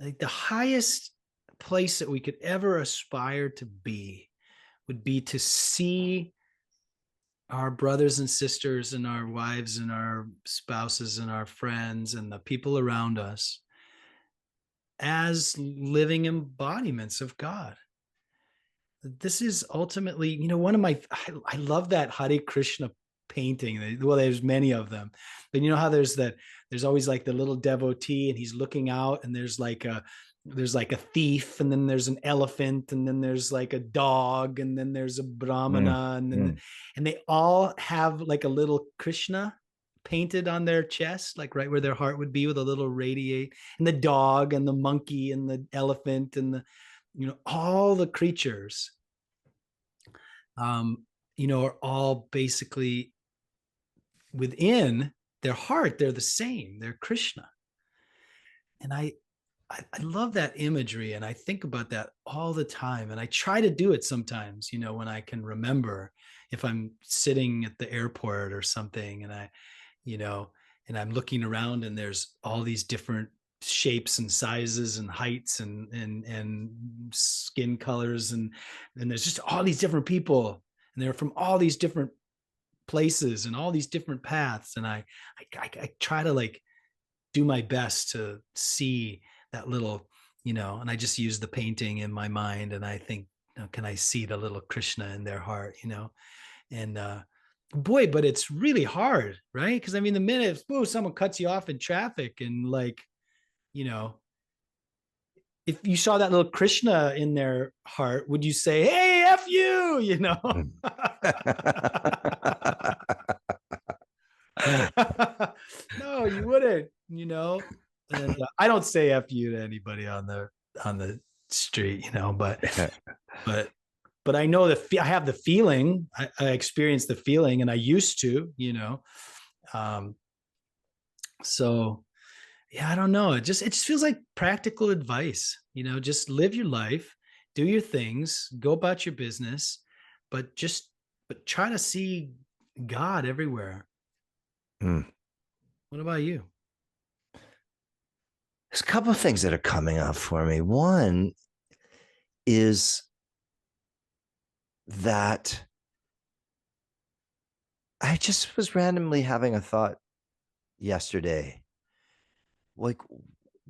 like the highest place that we could ever aspire to be would be to see our brothers and sisters and our wives and our spouses and our friends and the people around us as living embodiments of God. This is ultimately, you know, one of my, I love that Hare Krishna painting. Well, there's many of them, but you know how there's always like the little devotee and he's looking out and there's like a thief, and then there's an elephant, and then there's like a dog, and then there's a brahmana, and they all have like a little Krishna painted on their chest, like right where their heart would be, with a little radiate, and the dog and the monkey and the elephant and the, you know, all the creatures, you know, are all basically within their heart. They're the same. They're Krishna. And I love that imagery, and I think about that all the time, and I try to do it sometimes, you know, when I can remember, if I'm sitting at the airport or something and I, you know, and I'm looking around and there's all these different shapes and sizes and heights and skin colors, and there's just all these different people, and they're from all these different places and all these different paths, and I try to like do my best to see that little, you know, and I just use the painting in my mind, and I think, you know, can I see the little Krishna in their heart, you know? And boy, but it's really hard, right? Because I mean, the minute someone cuts you off in traffic, and like, you know, if you saw that little Krishna in their heart, would you say, "Hey, F you," you know? No, you wouldn't, you know. And I don't say F you to anybody on the street, you know, but but I know I have the feeling, I experienced the feeling, and I used to, so yeah, I don't know. It just feels like practical advice, just live your life, do your things, go about your business, but try to see God everywhere. What about you? There's a couple of things that are coming up for me. One is that I just was randomly having a thought yesterday. Like,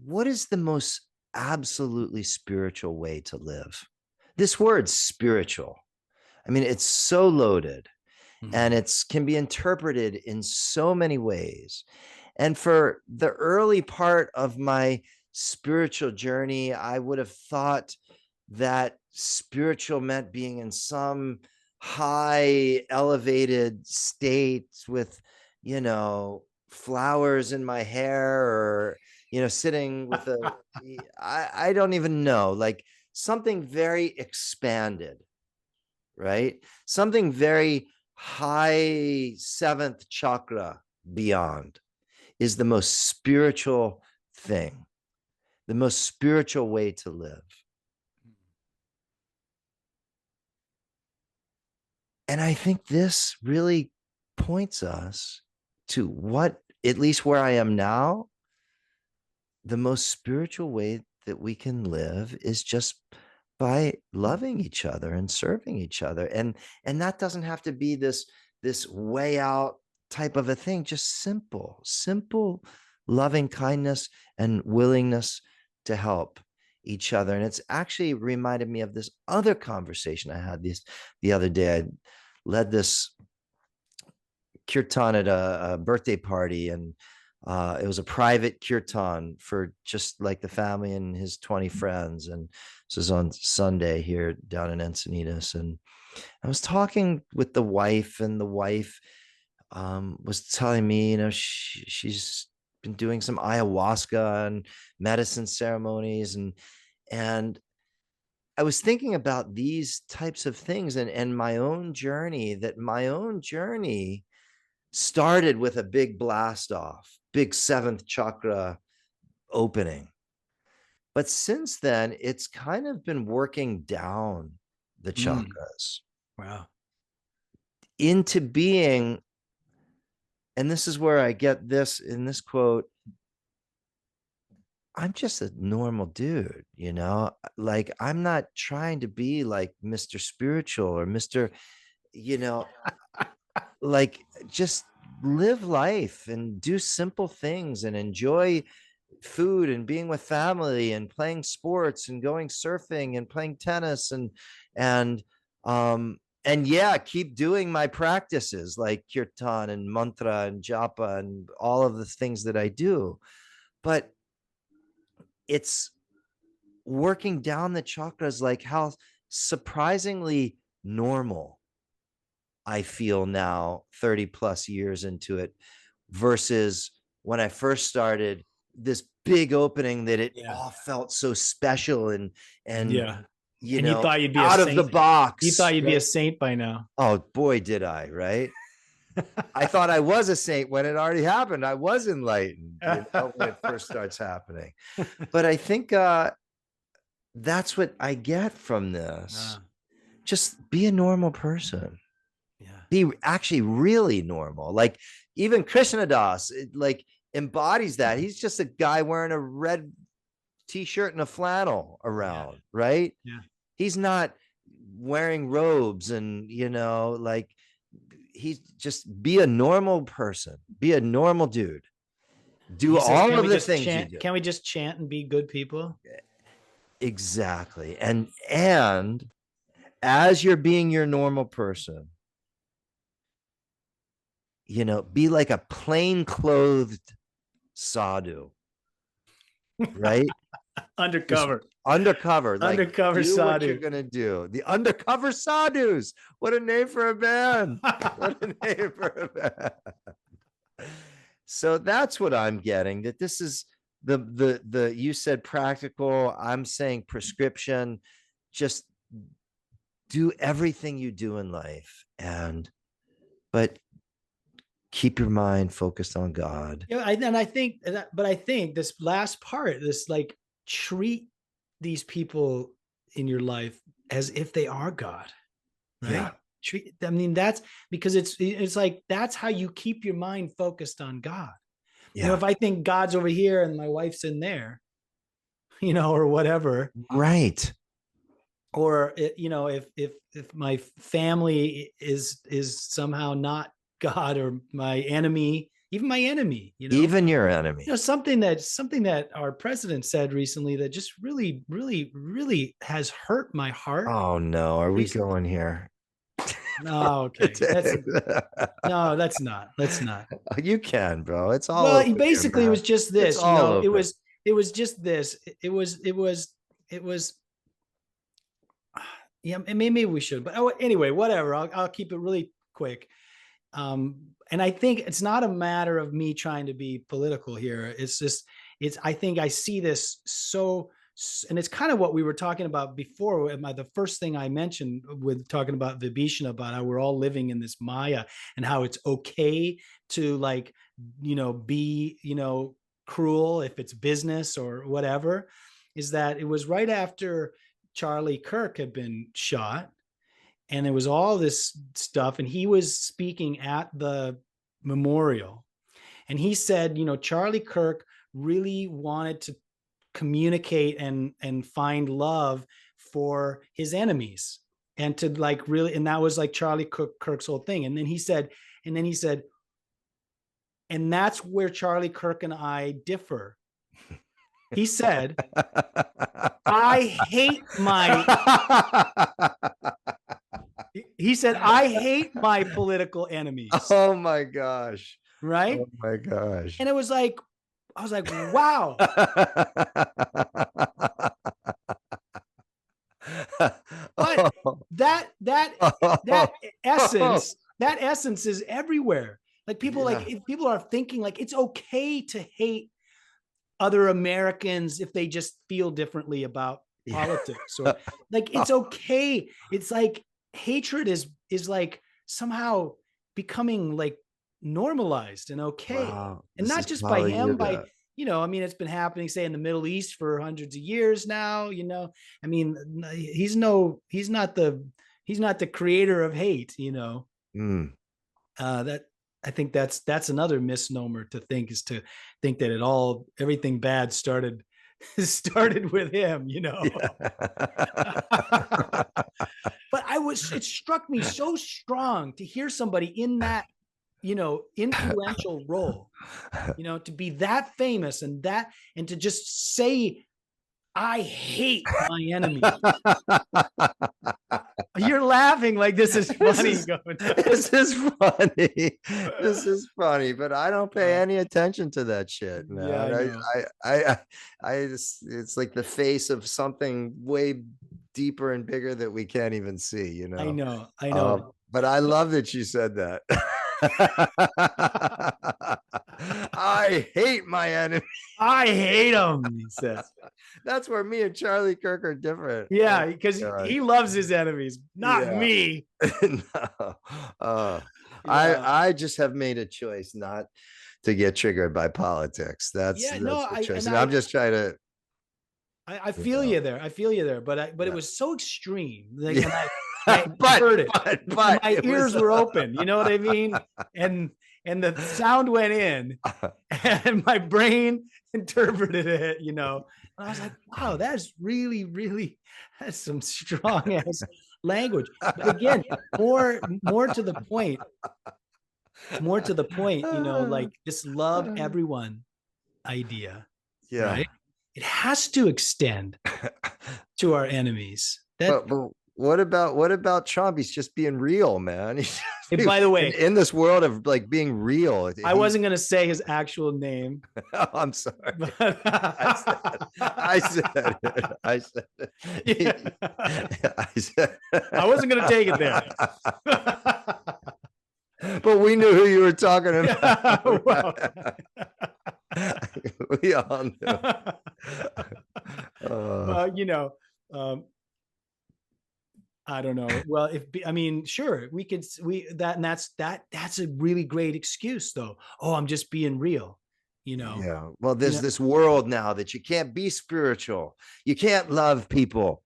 what is the most absolutely spiritual way to live? This word spiritual, I mean, it's so loaded, and it can be interpreted in so many ways. And for the early part of my spiritual journey, I would have thought that spiritual meant being in some high elevated state with, flowers in my hair, or, sitting with I don't even know, like something very expanded, right? Something very high seventh chakra beyond is the most spiritual thing, the most spiritual way to live. And I think this really points us to what, at least where I am now, the most spiritual way that we can live is just by loving each other and serving each other. And that doesn't have to be this way out type of a thing, just simple loving kindness and willingness to help each other. And it's actually reminded me of this other conversation I had the other day. I led this kirtan at a birthday party, and it was a private kirtan for just like the family and his 20 friends. And this was on Sunday here down in Encinitas. And I was talking with the wife, and the wife was telling me, she's been doing some ayahuasca and medicine ceremonies. And I was thinking about these types of things and my own journey, that my own journey started with a big blast off, big seventh chakra opening. But since then, it's kind of been working down the chakras. Wow. Into being, and this is where I get this in this quote, I'm just a normal dude, like I'm not trying to be like Mr. Spiritual or Mr., like just live life and do simple things and enjoy food and being with family and playing sports and going surfing and playing tennis and yeah, keep doing my practices like kirtan and mantra and japa and all of the things that I do. But it's working down the chakras, like how surprisingly normal I feel now 30 plus years into it, versus when I first started, this big opening that it all felt so special and you thought you'd be out of the box. You thought you'd be a saint by now. Oh boy, did I, right? I thought I was a saint when it already happened. I was enlightened, when it first starts happening. But I think that's what I get from this. Just be a normal person. Be actually really normal. Like even Krishna Das, like embodies that. He's just a guy wearing a red t-shirt and a flannel around, right? Yeah. He's not wearing robes and, like he's just be a normal person, be a normal dude. Do all of the things you do. Can we just chant and be good people? Exactly. And as you're being your normal person, be like a plain clothed sadhu, right? Undercover. Undercover. Like, undercover do sadhu. What you're gonna do. The undercover sadhus. What a name for a band. What a name for a band. So that's what I'm getting. That this is the you said practical. I'm saying prescription. Just do everything you do in life, but keep your mind focused on God. Yeah, I think this last part, this like treat these people in your life as if they are God, right? Yeah. I mean, that's because it's like that's how you keep your mind focused on God. Yeah. If I think God's over here and my wife's in there, or whatever, right? Or if my family is somehow not God, or my enemy, even my enemy, even your enemy, something that our president said recently that just really, really, really has hurt my heart. Oh no, are we going here? No, okay. Let's not. You can, bro. It's all well, basically it was just this, it was just this. It was yeah, maybe we should, but anyway, whatever. I'll keep it really quick. And I think it's not a matter of me trying to be political here. It's just, I think I see this and it's kind of what we were talking about before. The first thing I mentioned with talking about Vibhishana, about how we're all living in this Maya, and how it's okay to be, cruel if it's business or whatever, is that it was right after Charlie Kirk had been shot, and there was all this stuff, and he was speaking at the memorial, and he said, Charlie Kirk really wanted to communicate and find love for his enemies, and to really, and that was like Charlie Kirk's whole thing. And then he said, and that's where Charlie Kirk and I differ. He said, I hate my political enemies. Oh my gosh. Right? Oh my gosh. And I was like, wow. But that essence is everywhere. Like people, if people are thinking like it's okay to hate other Americans if they just feel differently about politics, or like it's okay. It's like hatred is like somehow becoming like normalized and okay. Wow. And not just by him, by it's been happening, say, in the Middle East for hundreds of years now. I mean, he's not the creator of hate. That I think that's another misnomer to think, is to think that everything bad started with him, But it struck me so strong to hear somebody in that, influential role, to be that famous and to just say, I hate my enemy. You're laughing like this is funny. This is funny. This is funny, but I don't pay any attention to that shit, man. Yeah, it's like the face of something way deeper and bigger that we can't even see, I know. But I love that you said that. I hate my enemy. I hate him, he says. That's where me and Charlie Kirk are different. Yeah, because he loves his enemies, not me. No. I just have made a choice not to get triggered by politics. That's the choice. And I'm just trying to. I feel you there. But it was so extreme. Like, I heard it, but my ears were open. You know what I mean? And the sound went in, and my brain interpreted it. And I was like, wow, that's really, really, that's some strong ass language. But again, more to the point. Like this love everyone idea. Yeah. Right? It has to extend to our enemies. But what about Trump? He's just being real, man. Hey, by the way, in this world of like being real, I wasn't going to say his actual name. Oh, I'm sorry. I said it. Yeah. I wasn't going to take it there. But we knew who you were talking about. Well, we all knew. I don't know. Well, I mean, sure, that's a really great excuse though. Oh, I'm just being real, Yeah. Well, there's this world now that you can't be spiritual. You can't love people.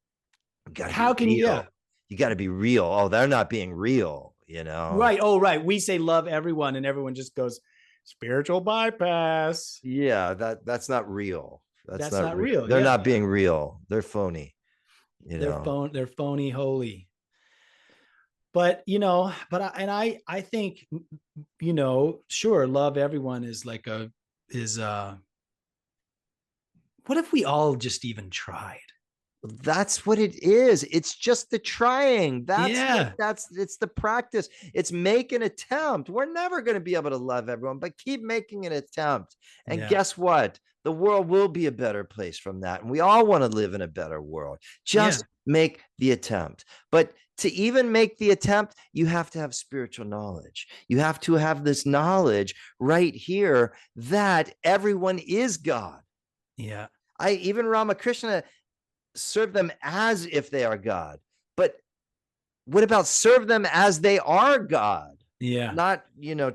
How can you? Yeah. You got to be real. Oh, they're not being real, Right. Oh, right. We say love everyone and everyone just goes spiritual bypass. Yeah. That's not real. That's not real. They're not being real. They're phony. They're phony holy. But I think, sure, love everyone is like what if we all just even tried? That's what it is. It's just the trying. It's the practice. It's make an attempt. We're never going to be able to love everyone, but keep making an attempt. And guess what? The world will be a better place from that. And we all want to live in a better world. Just make the attempt. But to even make the attempt, you have to have spiritual knowledge. You have to have this knowledge right here that everyone is God. Yeah. Even Ramakrishna serve them as if they are God. But what about serve them as they are God? Yeah. Not,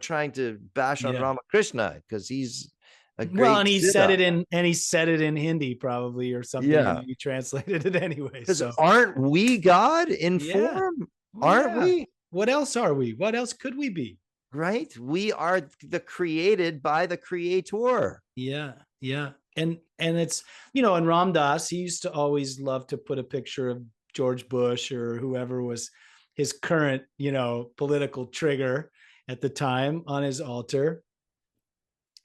trying to bash on Ramakrishna because he's a great and he said it in Hindi probably or something. Yeah. He translated it anyway. Because aren't we God in form? Aren't we? What else are we? What else could we be? Right? We are the created by the creator. Yeah. Yeah. And it's, and Ram Dass, he used to always love to put a picture of George Bush or whoever was his current, political trigger at the time on his altar.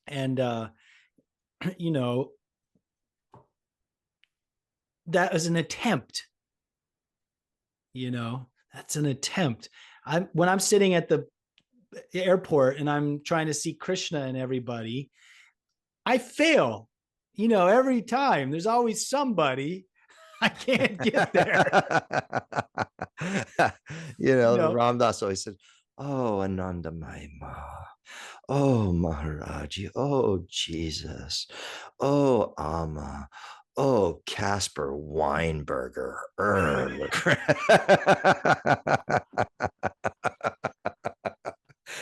And, that was an attempt, that's an attempt. When I'm sitting at the airport and I'm trying to see Krishna and everybody, I fail. Every time there's always somebody I can't get there. Ram Dass always said, "Oh, Ananda Mahima. Oh, Maharaji. Oh, Jesus. Oh, Amma. Oh, Casper Weinberger."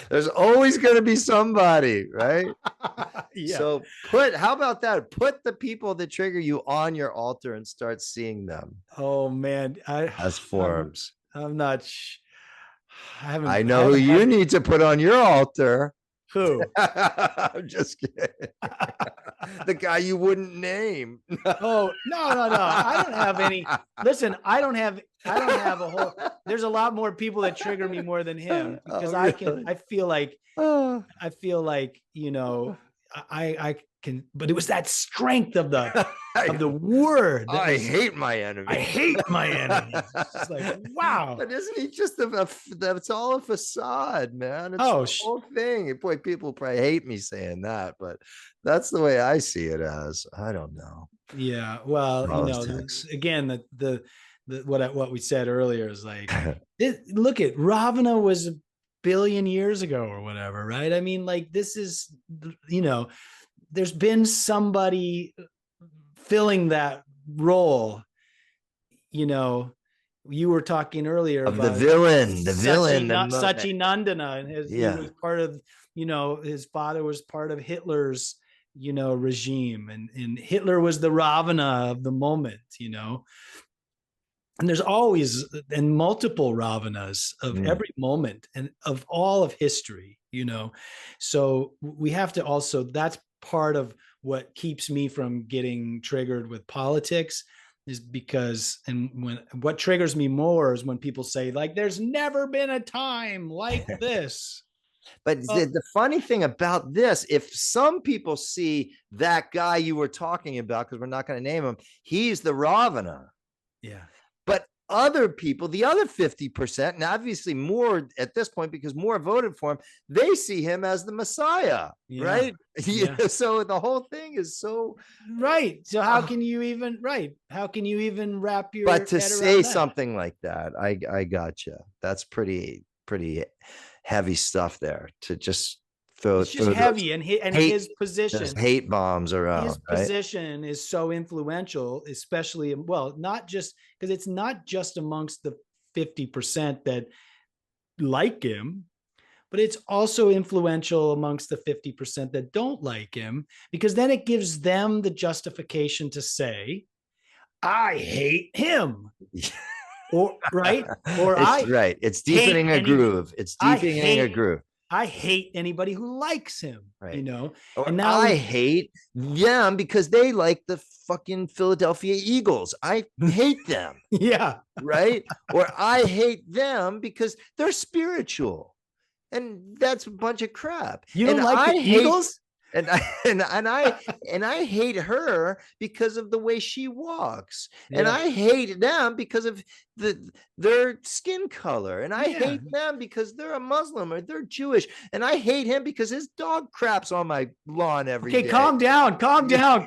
There's always going to be somebody, right? Yeah. So how about that? Put the people that trigger you on your altar and start seeing them. Oh man. As forms. I'm not. I know who you need to put on your altar. Who? I'm just kidding. The guy you wouldn't name. Oh, no. I don't have any. Listen, I don't have a whole. There's a lot more people that trigger me more than him because I feel like, I can, but it was that strength of the word. I hate my enemy. I hate my enemy. It's like, wow. But isn't he just that's all a facade, man? It's the whole thing. Boy, people probably hate me saying that, but that's the way I see it as. I don't know. Yeah. Well, again, the what we said earlier is like, look at Ravana was a billion years ago or whatever, right? I mean, like this is, there's been somebody filling that role. You were talking earlier of about the villain, Sachinandana, and he was part of, his father was part of Hitler's, regime, and Hitler was the Ravana of the moment, and there's always multiple Ravanas of every moment and of all of history, so we have to also, that's part of what keeps me from getting triggered with politics is because, what triggers me more is when people say like, there's never been a time like this. But the funny thing about this, if some people see that guy you were talking about, because we're not going to name him, he's the Ravana. Yeah. But other people, the other 50%, and obviously more at this point because more voted for him, they see him as the Messiah, right? Yeah. So the whole thing is so right. So how can you even How can you even wrap your but to head say around something like that, I gotcha. That's pretty heavy stuff there to just throw. It's just heavy, and his position, hate bombs around. His position is so influential, especially not just because it's not just amongst the 50% that like him, but it's also influential amongst the 50% that don't like him, because then it gives them the justification to say, I hate him. Or right. Or it's deepening a groove. It's deepening a groove. I hate anybody who likes him, right. Or and now I hate them because they like the fucking Philadelphia Eagles. I hate them. Yeah. Right. Or I hate them because they're spiritual. And that's a bunch of crap. You don't like the Eagles? And I hate her because of the way she walks. Yeah. And I hate them because of their skin color. And I hate them because they're a Muslim or they're Jewish. And I hate him because his dog craps on my lawn every day. Calm down, calm down.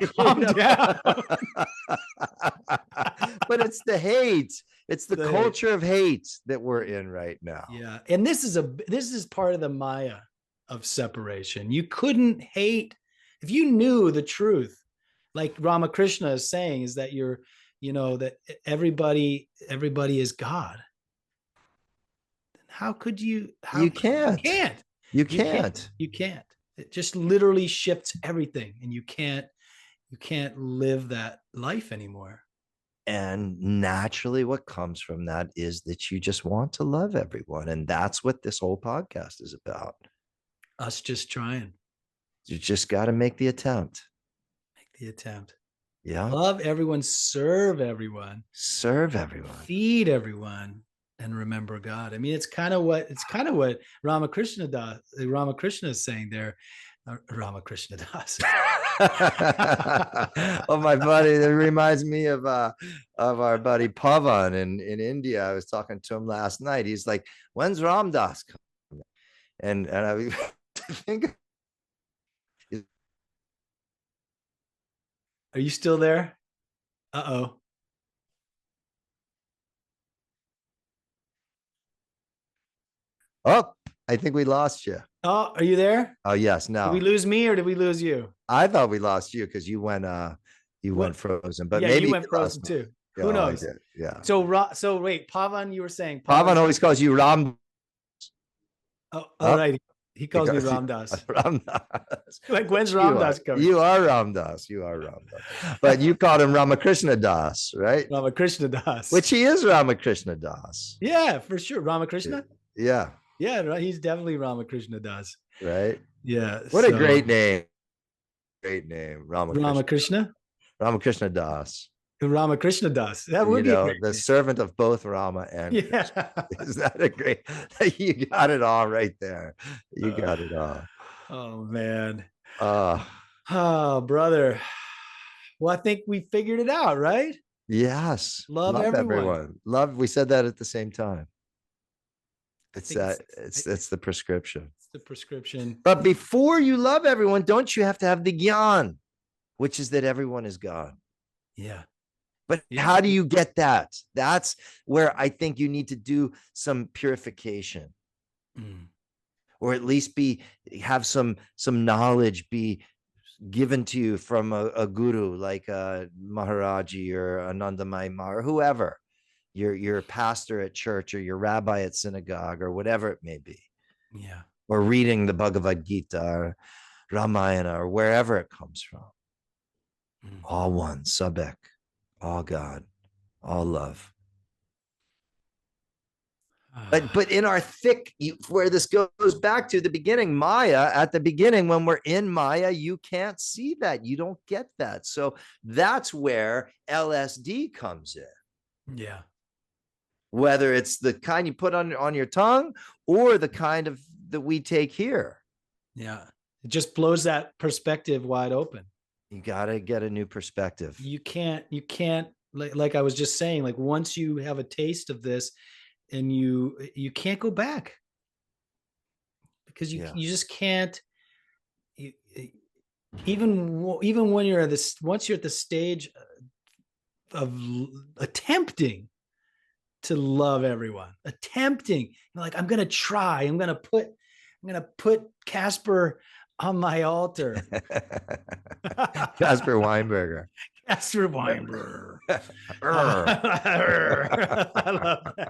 But it's the hate. It's the culture of hate that we're in right now. Yeah. And this is part of the Maya of separation. You couldn't hate if you knew the truth, like Ramakrishna is saying, is that that everybody is God. How could you? You can't. You can't. It just literally shifts everything, and you can't live that life anymore. And naturally, what comes from that is that you just want to love everyone, and that's what this whole podcast is about. Us just trying. You just got to make the attempt. Yeah. Love everyone, serve everyone, feed everyone, and remember God. I mean, it's kind of what Ramakrishna does. Ramakrishna is saying there. Ramakrishna Das. Oh, my buddy, that reminds me of our buddy Pavan in India. I was talking to him last night. He's like, "When's Ram Das coming?" And I think, are you still there? Uh-oh. Oh, I think we lost you. Oh, are you there? Oh, yes. No. Did we lose me or did we lose you? I thought we lost you because you went frozen, but maybe you went frozen too. Who knows? Yeah. So wait, Pavan, you were saying Pavan always calls you Ram. Oh, all right. He calls me Ram Das. Ram Das. Like, when's Ram Das coming? You are Ram Das. But you called him Ramakrishna Das, right? Ramakrishna Das. Which he is Ramakrishna Das. Yeah, for sure. Ramakrishna? Yeah. Yeah, he's definitely Ramakrishna Das. Right? Yeah. What a great name. Great name. Ramakrishna? Ramakrishna Das. Ramakrishna Das. That would be the servant of both Rama and Krishna. Is that a great? You got it all right there. You got it all. Oh man. Oh brother. Well, I think we figured it out, right? Yes. Love everyone. Love. We said that at the same time. It's the prescription. It's the prescription. But before you love everyone, don't you have to have the gyan, which is that everyone is God? Yeah. But how do you get that? That's where I think you need to do some purification, or at least have some knowledge be given to you from a guru like Maharaji or Anandamayi Ma or whoever, your pastor at church or your rabbi at synagogue or whatever it may be. Yeah. Or reading the Bhagavad Gita or Ramayana or wherever it comes from. All one, Sabek. All God, all love. But in our where this goes back to the beginning, Maya, at the beginning, when we're in Maya, you can't see that. You don't get that. So that's where LSD comes in. Yeah. Whether it's the kind you put on your tongue or the kind that we take here. Yeah. It just blows that perspective wide open. You got to get a new perspective. You can't, like I was just saying, like once you have a taste of this and you can't go back because you just can't, even when you're once you're at the stage of attempting to love everyone, like, I'm going to put Casper on my altar. Casper Weinberger. I love that.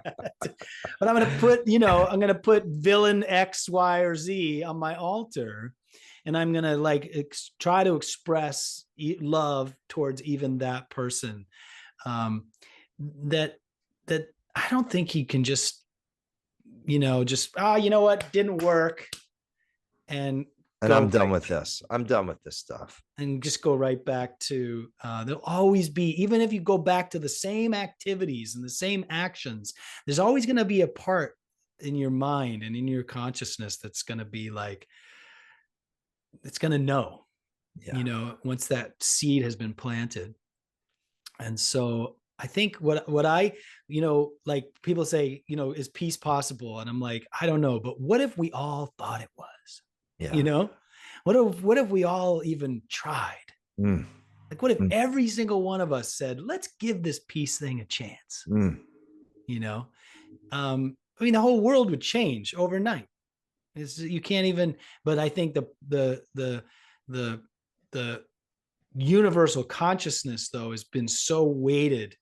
But I'm going to put, I'm going to put villain X, Y, or Z on my altar. And I'm going to try to express love towards even that person. That I don't think he can just, you know what, didn't work. And I'm done with this. I'm done with this stuff. And just go right back to, there'll always be, even if you go back to the same activities and the same actions, there's always going to be a part in your mind and in your consciousness that's going to be like, it's going to know, once that seed has been planted. And so I think what I, like people say, is peace possible? And I'm like, I don't know, but what if we all thought it was? Yeah. What if we all even tried? Like, what if every single one of us said, let's give this peace thing a chance? The whole world would change overnight. You can't even, but I think the universal consciousness, though, has been so weighted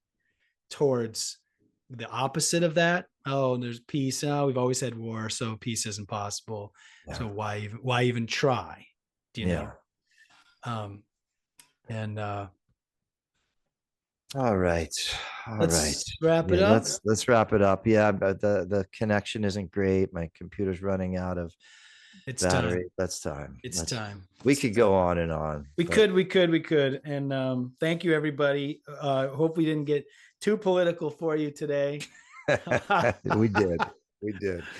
towards the opposite of that. Oh, there's peace. Oh, we've always had war, so peace isn't possible. Yeah. So why even try? Do you know? All right. Let's wrap it up. Let's wrap it up. Yeah, but the connection isn't great. My computer's running out of battery. That's time. It's time. We could go on and on. We could. And thank you, everybody. Hope we didn't get too political for you today. We did.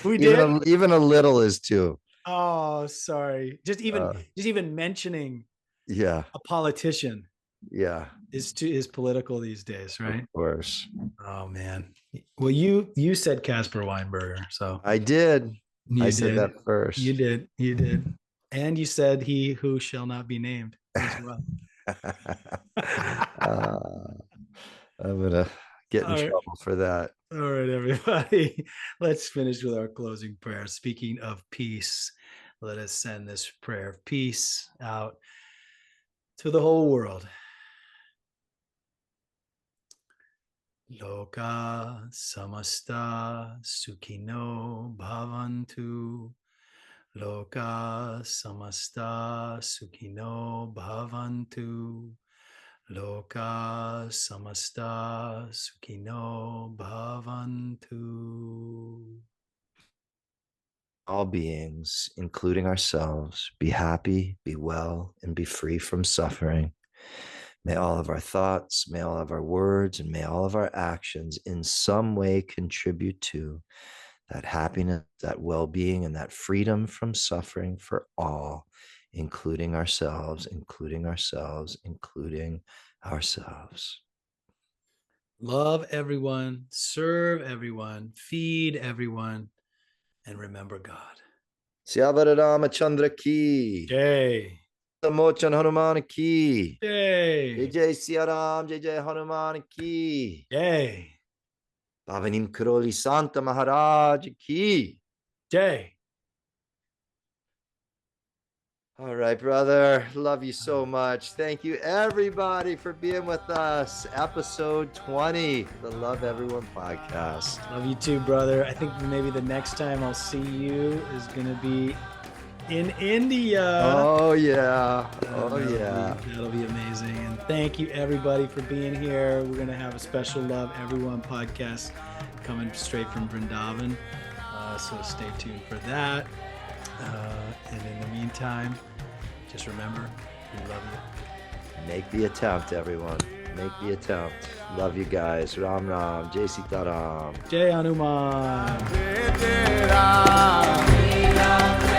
Even a little is too. Oh, sorry. Just even mentioning a politician is political these days, right? Of course. Oh man. Well, you said Casper Weinberger, so I did. I said that first. You did. And you said he who shall not be named as well. I'm gonna get in trouble for that. All right, everybody. Let's finish with our closing prayer. Speaking of peace, let us send this prayer of peace out to the whole world. Loka samasta sukhino bhavantu. Loka samasta sukhino bhavantu. Loka samasta sukhino bhavantu. All beings, including ourselves, be happy, be well, and be free from suffering. May all of our thoughts, may all of our words, and may all of our actions in some way contribute to that happiness, that well-being, and that freedom from suffering for all, including ourselves, including ourselves, including ourselves. Love everyone, serve everyone, feed everyone, and remember God. Syavara Rama Chandra ki. Jai. Mochan Hanuman ki. Jai. Jai Siya Ram, Jai Hanuman ki. Jai. Baba Neem Karoli Santa Maharaj ki. Jai. All right, brother. Love you so much. Thank you, everybody, for being with us. Episode 20, the Love Everyone podcast. Love you too, brother. I think maybe the next time I'll see you is going to be in India. Oh, yeah. That'll be amazing. And thank you, everybody, for being here. We're going to have a special Love Everyone podcast coming straight from Vrindavan. So stay tuned for that. And in the meantime, just remember, we love you. Make the attempt, everyone. Make the attempt. Love you guys. Ram Ram. Jai Sita Ram. Jai Hanuman. Jai Ram.